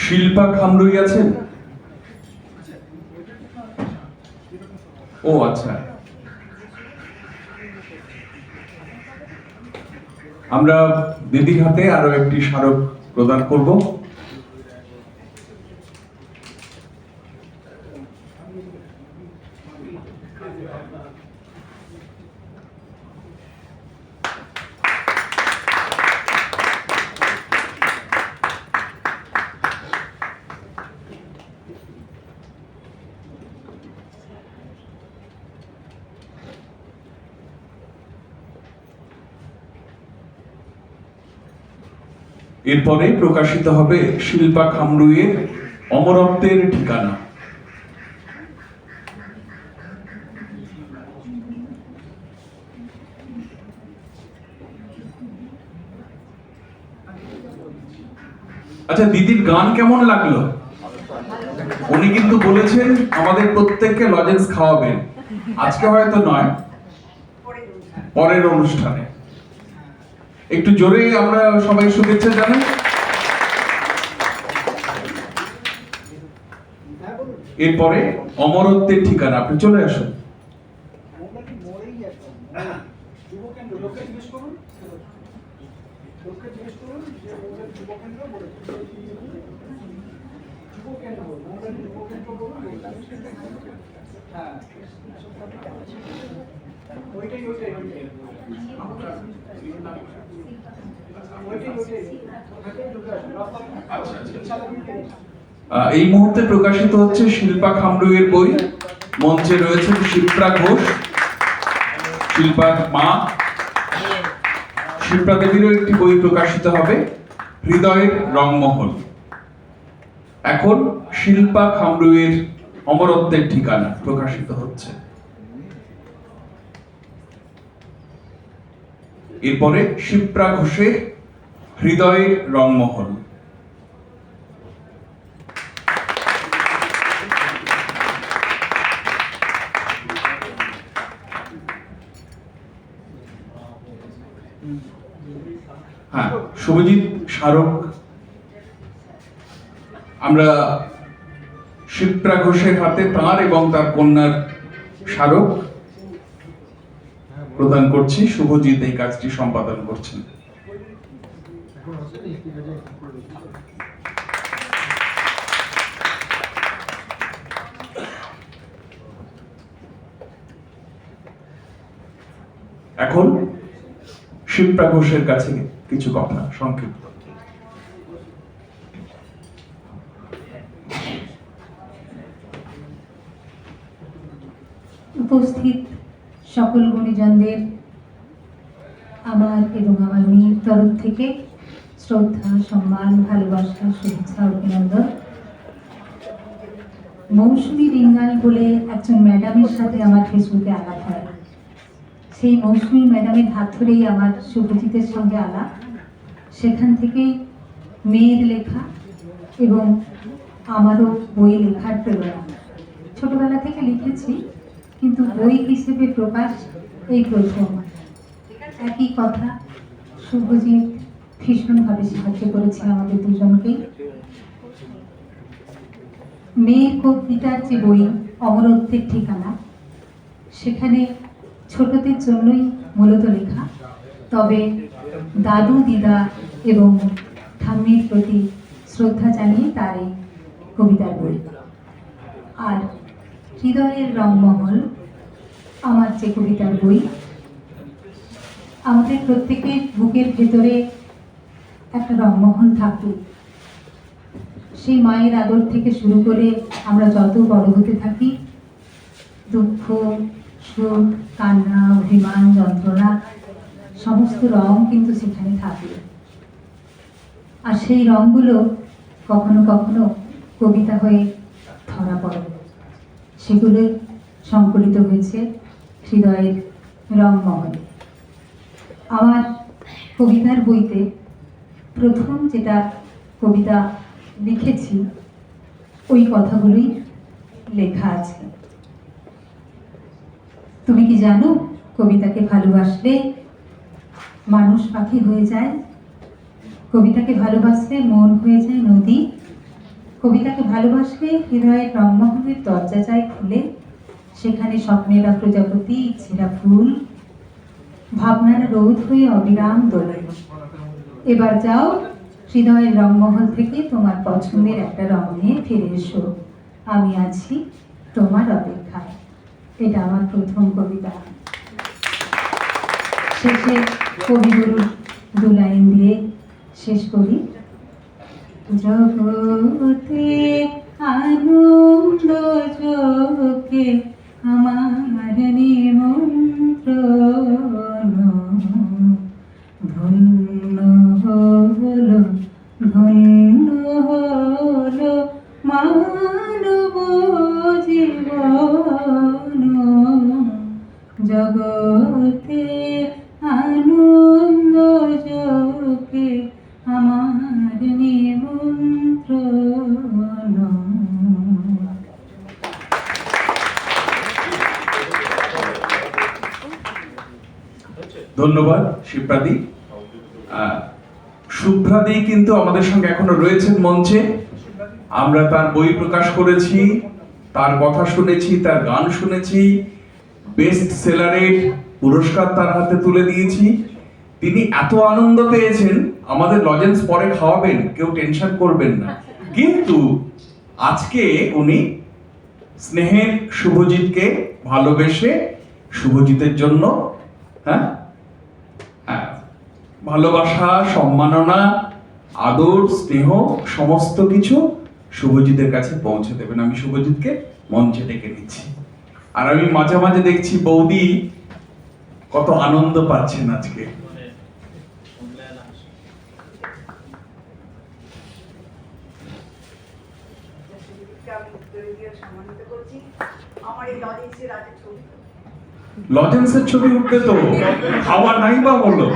শিল্পা খামরুই আছেন? ও আচ্ছা, আমরা দিদির হাতে আরো একটি স্মারক প্রদান করব। এরপরে প্রকাশিত হবে শিল্পা খামরুইয়ের অমরত্বের ঠিকানা। আচ্ছা, দিদির গান কেমন লাগলো? উনি কিন্তু বলেছেন আমাদের প্রত্যেককে লজেন্স খাওয়াবেন। আজকে হয়তো নয়, পরের অনুষ্ঠানে। একটু জোরে আমরা সবাই শুভেচ্ছা জানাই। এরপরে অমরত্বের ঠিকানা, আপনি চলে আসুন। এই মুহূর্তে প্রকাশিত হচ্ছে শিল্পা খামরুইয়ের বই। মঞ্চে রয়েছেন শিপ্রা ঘোষ, শিল্পার মা। শিপ্রা দেবীরও একটি বই প্রকাশিত হবে, হৃদয়ের রংমহল। এখন শিল্পা খামরুইয়ের অমরত্বের ঠিকানা প্রকাশিত হচ্ছে। এরপরে শিপ্রা ঘোষের হৃদয়ের রংমহল। হ্যাঁ, শুভজিৎ স্মারক আমরা শিপ্রা ঘোষের হাতে তাঁর এবং তার কন্যার স্মারক প্রদান করছি। শুভজিৎ এই কাজটি সম্পাদন করছেন। এখন শিপ্রা ঘোষের কাছে কিছু কথা সংক্ষিপ্ত। উপস্থিত সকল গুণীজনদের আমার এবং আমার মেয়ের তরফ থেকে শ্রদ্ধা, সম্মান, ভালোবাসা, শুভেচ্ছা, অভিনন্দন। মৌসুমী রিঙ্গাল বলে একজন ম্যাডামের সাথে আমার ফেসবুকে আলাপ হয়। সেই মৌসুমী ম্যাডামের হাত ধরেই আমার শুভজিতের সঙ্গে আলাপ। সেখান থেকেই মেয়ের লেখা এবং আমারও বই লেখার প্রেরণা। ছোটবেলা থেকে লিখেছি, কিন্তু বই হিসেবে প্রকাশ এই প্রথম। একই কথা, শুভজিৎ ভীষণভাবে সাহায্য করেছে আমাদের দুজনকেই। মেয়ের কবিতার যে বই অমরত্বের ঠিকানা, সেখানে ছোটদের জন্যই মূলত লেখা, তবে দাদু, দিদা এবং ঠাম্মির প্রতি শ্রদ্ধা জানিয়ে তার এই কবিতার বই। আর হৃদয়ের রংমহল আমার যে কবিতার বই, আমাদের প্রত্যেকের বুকের ভেতরে একটা রংমহল থাকুক। সেই মায়ের আদর থেকে শুরু করে আমরা যত বড় হতে থাকি, দুঃখ, সুখ, কান্না, অভিমান, যন্ত্রণা, সমস্ত রং কিন্তু সেখানে থাকে। আর সেই রংগুলো কখনো কখনো কবিতা হয়ে ধরা পড়ে। সেগুলো সংকলিত হয়েছে হৃদয়ের রংমহলে। আমার কবিতার বইতে প্রথম যেটা কবিতা লিখেছি, ওই কথাগুলোই লেখা আছে। তুমি কি জানো, কবিতাকে ভালোবাসলে মানুষ পাখি হয়ে যায়, কবিতাকে ভালোবাসলে মন হয়ে যায় নদী, কবিতাকে ভালোবাসলে হৃদয়ের রংমহলের দরজা যায় খুলে, সেখানে স্বপ্নেরা প্রজাপতি, ইচ্ছেরা ফুল, ভাবনারা রোদ হয়ে অবিরাম দোলে। এবার যাও হৃদয়ের রংমহল থেকে তোমার পছন্দের একটা রং নিয়ে ফিরে এসো, আমি আছি তোমার অপেক্ষায়। এটা আমার প্রথম কবিতা। শেষে কবিগুরুর দু লাইন দিয়ে শেষ করি। জগতে আনন্দ চোখে আমার নিমন্ত্রণ, ধন্য হলো ধন্য হলো মানব জীবন, জগতে আনন্দ চোখে আমার নিমন্ত্রণ। ধন্যবাদ শিপ্রাদি। শুভ্রাদি কিন্তু আমাদের সঙ্গে এখনো রয়েছেন মঞ্চে। আমরা তার বই প্রকাশ করেছি, তার কথা শুনেছি, তার গান শুনেছি, বেস্ট সেলারের পুরস্কার তার হাতে তুলে দিয়েছি। তিনি এত আনন্দ পেয়েছেন, আমাদের লজেন্স পরে খাওয়াবেন, কেউ টেনশন করবেন না। কিন্তু আজকে উনি স্নেহের শুভজিৎকে ভালোবেসে শুভজিতের জন্য ভালোবাসা, সম্মাননা, আদর, স্নেহ সমস্ত কিছু শুভজিতের কাছে পৌঁছে দেবেন। আমি শুভজিৎকে মঞ্চে ডেকে নিচ্ছি। আর আমি মাঝে মাঝে দেখছি বৌদি কত আনন্দ পাচ্ছেন আজকে। শুভজিৎকে আমি উত্তরে দিয়ে সম্মানিত করছি। আমার এই লজেন্সের আছে ছবি। লজেন্সের ছবি উঠবে তো, খাওয়া নাই বা হলো।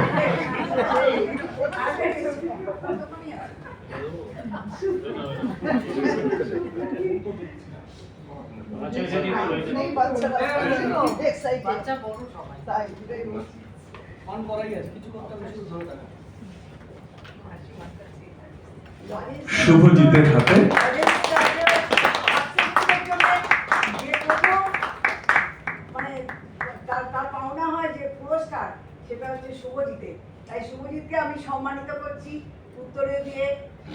বাচ্চা বড় সবাই তাই মন করাই আছে কিছু করতে হবে শুধু ধরে থাকা। শুভজিতের হাতে মানে তার পাওনা হয় যে পুরস্কার, সেটা হচ্ছে শুভজিতের। তাই শুভজিৎকে আমি সম্মানিত করছি উত্তরে দিয়ে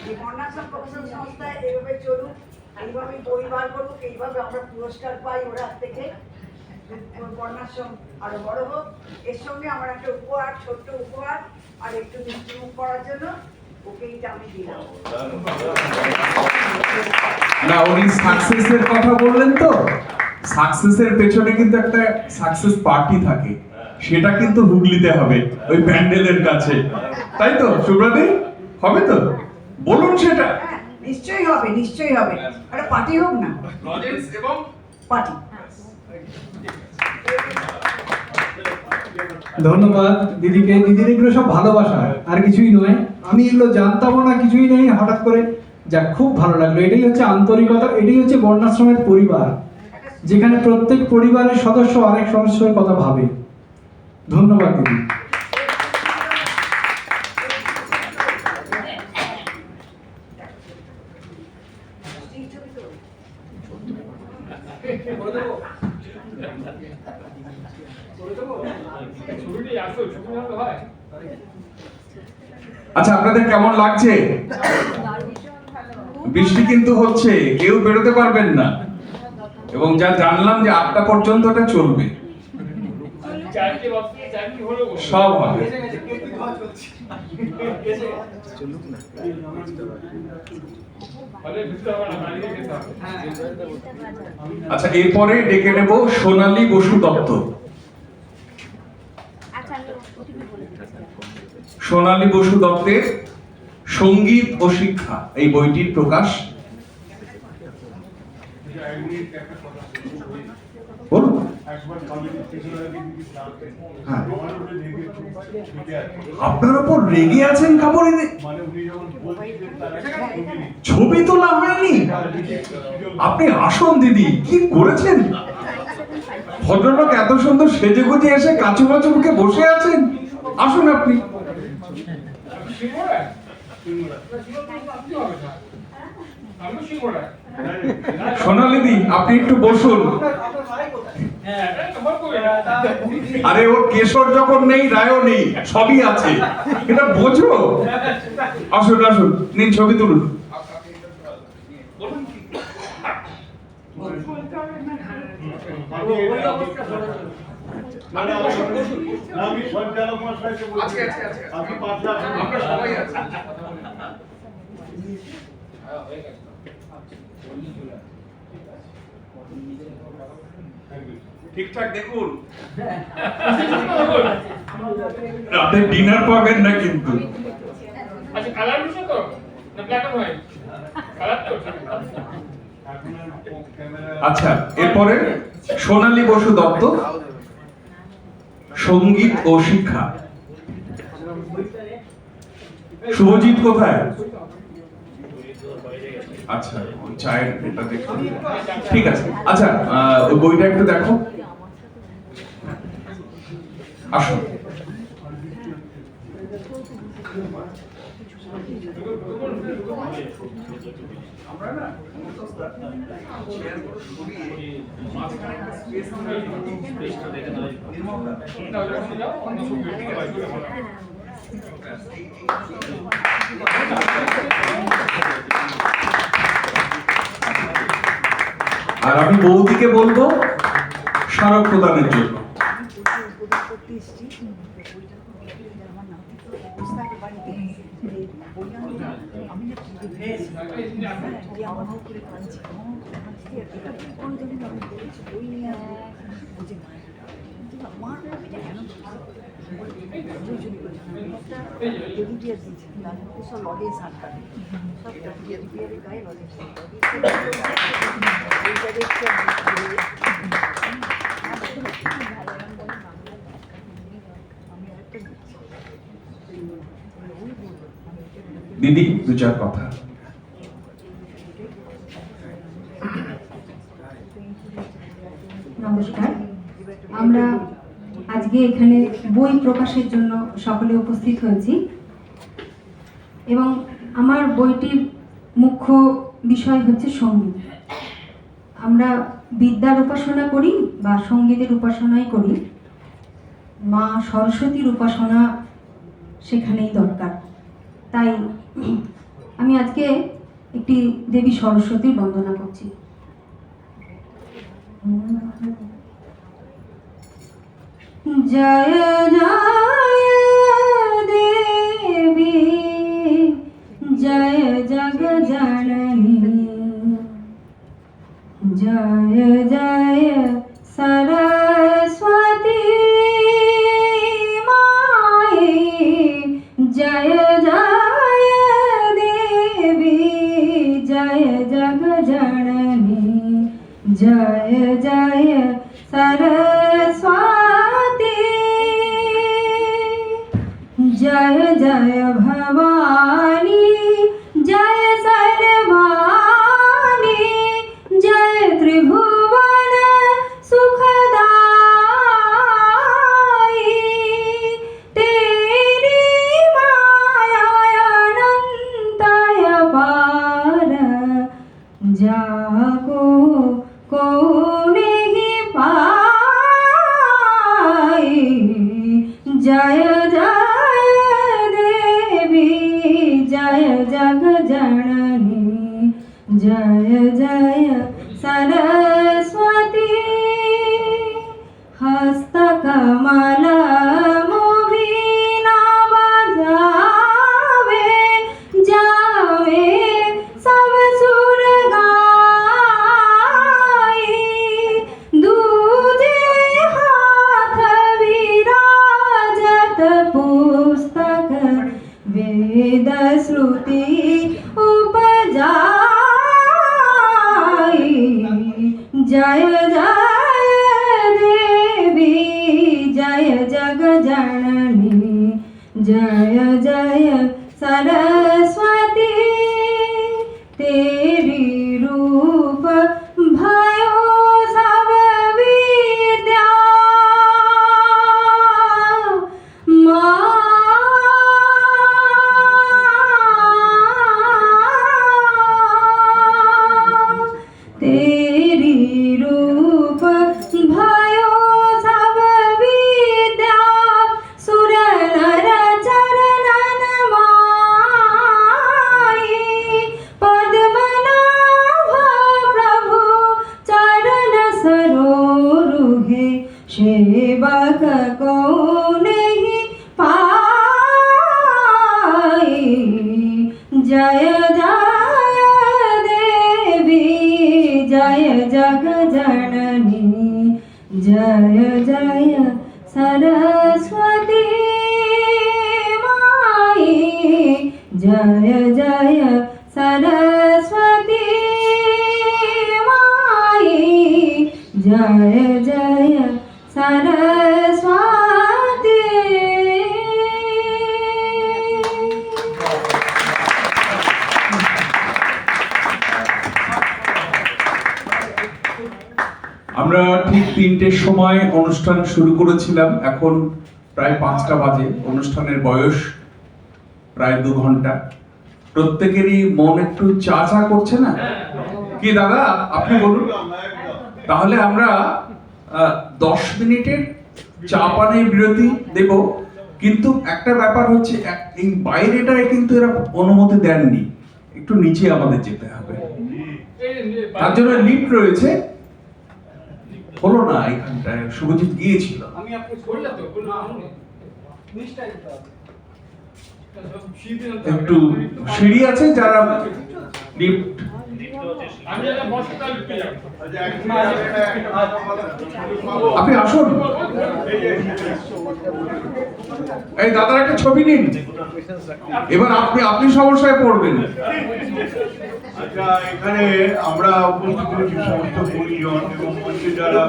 যে বর্ণাশ্রম প্রকাশন সংস্থা এইভাবে চলুক, এইভাবে বই বার করুক, এইভাবে আমরা পুরস্কার পাই ওরা থেকে, বর্ণাশ্রম আরো বড় হোক। এর সঙ্গে আমার একটা উপহার, ছোট্ট উপহার আর একটু মিষ্টিমুখ করার জন্য ওকে এইটা আমি দিলাম। না, উনি সাকসেসের কথা বললেন তো, সাকসেসের পেছনে কিন্তু একটা সাকসেস পার্টি থাকে, সেটা কিন্তু হুগলিতে হবে ওই প্যান্ডেলের কাছে, তাই তো সুব্রতি? হবে তো, বলুন সেটা। হ্যাঁ, নিশ্চয়ই হবে, নিশ্চয়ই হবে। একটা পার্টি হোক না, লজেন্স এবং পার্টি। ধন্যবাদ দিদিকে। দিদির এগুলো সব ভালোবাসা, আর কিছুই নয়। আমি এগুলো জানতামও না, কিছুই নেই, হঠাৎ করে যা খুব ভালো লাগলো। এটাই হচ্ছে আন্তরিকতা, এটাই হচ্ছে বর্ণাশ্রমের পরিবার, যেখানে প্রত্যেক পরিবারের সদস্য আরেক সদস্যের কথা ভাবে। ধন্যবাদ দিদি। ছবিটি আসো, ছবি ভালো হয়। আচ্ছা, আপনাদের কেমন লাগছে? বৃষ্টি কিন্তু হচ্ছে, কেউ বেরোতে পারবেন না, এবং যা জানলাম যে 8টা পর্যন্ত এটা চলবে, চারটি বক্সে চারটি হলো সব হবে। ফলে বুঝতে হবে না, বাড়িতে খেতে হবে। আচ্ছা, এরপরে ডেকে নেব সোনালী বসু দত্ত। সোনালী বসু দত্তের সঙ্গীত ও শিক্ষা এই বইটির প্রকাশ। বলুন। হ্যাঁ। আপনার উপর রেগে আছেন কাপড়ে? ছবি তোলা হয়নি? আপনি আসুন দিদি, কি করেছেন? ভদ্রলোক এত সুন্দর সেজে গুজে এসে কাচু মাচু মুখে বসে আছেন, আসুন আপনি। সোনালিদি, আপনি একটু বসুন। আরে ওর কেশর যখন নেই, রায়ও নেই, সবই আছে, এটা বোঝো। আসুন আসুন, নিন ছবি তুলুন। আমি সঞ্চালক মশাইকে বলছি, আপনি পাতলা আমরা সবাই আছি। ঠিকঠাক দেখুন, রাতে ডিনার পাবেন না কিন্তু। আচ্ছা, কালার মিশে তো না ব্ল্যাক এন্ড হোয়াইট? কালার তো। আচ্ছা, এরপরে সোনালী বসু দত্ত, সঙ্গীত ও শিক্ষা। শুভজিৎ কোথায়? আচ্ছা, ওই চায়ের এটা দেখো। ঠিক আছে, আচ্ছা, ওই বইটা একটু দেখো, আসুন। আমরা না আর আমি বৌদিকে বলবো স্মারক প্রদানের জন্য। সব অডিয়েন্স আটকাবে সব গায়ে অডিয়েন্স দিদি দু চার কথা। নমস্কার। আমরা আজকে এখানে বই প্রকাশের জন্য সকলে উপস্থিত হয়েছি এবং আমার বইটির মুখ্য বিষয় হচ্ছে সঙ্গীত। আমরা বিদ্যার উপাসনা করি বা সঙ্গীতের উপাসনাই করি, মা সরস্বতীর উপাসনা সেখানেই দরকার। তাই আমি আজকে একটি দেবী সরস্বতীর বন্দনা করছি। জয় জয় দেবী জয় জগ জননী, জয় জয় সরস্বতী মায়ে, জয় জয় দেবী জয় জগ জননী, জয় জয় सरस्वती, जय जय भवानी, जय सर्वाणी, जय त्रिभुवन सुखदाई, तेरी माया अनंत अपार, जाको को जय जय देवी जय जग जननी, जय जय सरस्वती, हस्त कमल मोबिना बजावे, जावे सब सुर गाई, दूजे हाथ विराजत पुस्तक, वेद श्रुति उपजाई, जय जय देवी जय जग जननी, जय जय सरस्वती, तेरी रूप भयो सब विद्या, तेरी रूप भयो सब विद्या, सुर नर चरणन माई, पद्मनाभ प्रभु चरण सरोरुहे, सेवक को नहीं पाई, जय जय देवी जय जग जननी, जय जय सरस्वती माई, जय जय सरस्वती माई, जय जय सरस्वती। আমরা ঠিক 3টের সময় অনুষ্ঠান শুরু করেছিলাম, এখন প্রায় 5টা বাজে। অনুষ্ঠানের বয়স প্রায় 2 ঘন্টা। প্রত্যেকেরই মন একটু চা চা করছে না কি দাদা, আপনি বলুন। তাহলে আমরা 10 মিনিটের চা পানের বিরতি দেব, কিন্তু একটা ব্যাপার হচ্ছে এই বাইরেটায় কিন্তু এরা অনুমতি দেননি, একটু নিচে আমাদের যেতে হবে, তার জন্য লিফট রয়েছে। হলো না এখানটায়, শুভজিৎ গিয়েছিল। আমি আপনি বললে তো একটু সিঁড়ি আছে, যারা লিফট আমি একটা বসতা লিখতে যাবো। আপনি আসুন, এই দাদার একটা ছবি নিন, এবার আপনি সমস্যায় পড়বেন। আচ্ছা, এখানে আমরা উপস্থিত হয়েছি সমস্ত পরিজন এবং মঞ্চে যারা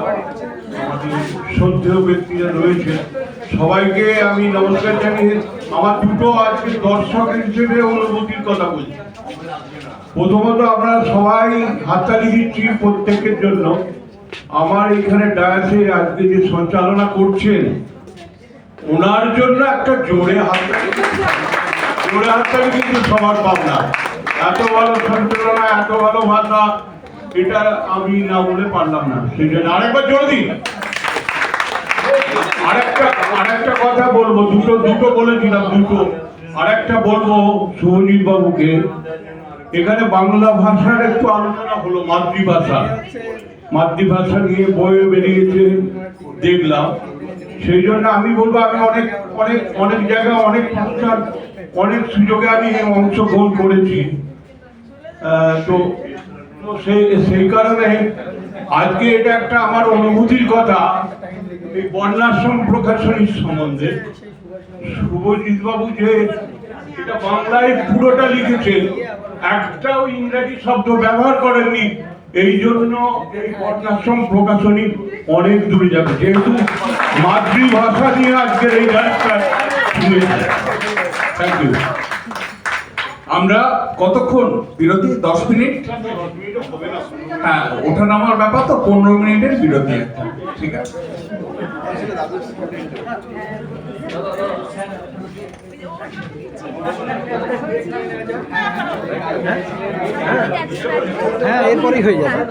আমাদের শ্রদ্ধেয় ব্যক্তিরা রয়েছে, সবাইকে আমি নমস্কার জানিয়ে আমার দুটো আজকে দর্শক হিসেবে অনুভূতির কথা বলছি। প্রথমত আমরা সবাই হাততালি দিচ্ছি প্রত্যেকের জন্য। আমার এখানে ডায়াসে আজকে যে সঞ্চালনা করছেন ওনার জন্য একটা জোরে হাততালি কিন্তু সবার পাবনা। এত ভালো সঞ্চালনা, এত ভালো ভাষা, এটা আমি না বলে পারলাম না, সেই জন্য আরেকবার জোরে দিন। আরেকটা কথা বলবো, দুটো বলেছিলাম, আরেকটা বলবো শুভজিৎ বাবুকে, এখানে বাংলা ভাষার একটু আলোচনা হলো, মাতৃভাষা নিয়ে বই বেরিয়েছে দেখলাম, সেই জন্য আমি বলবো আমি অনেক জায়গায় অনেক সুযোগে আমি অংশগ্রহণ করেছি। তো সেই কারণে আজকে এটা একটা আমার অনুভূতির কথা। এই বর্ণাশ্রম প্রকাশনীর সম্বন্ধে শুভজিৎ বাবু যে এটা বাংলায় পুরোটা লিখেছেন, একটাও ইংরেজি শব্দ ব্যবহার করেননি, এই জন্য এই বর্ণাশ্রম প্রকাশনী অনেক দূরে যাবে, যেহেতু মাতৃভাষা নিয়ে আজকের এই গাছটা শুনেছে। Thank you. আমরা কতক্ষণ বিরতি? 10 মিনিট। হ্যাঁ, ওঠা নামার ব্যাপার তো, 15 মিনিটের বিরতি। ঠিক আছে। হ্যাঁ, এরপরই হয়ে যাবে।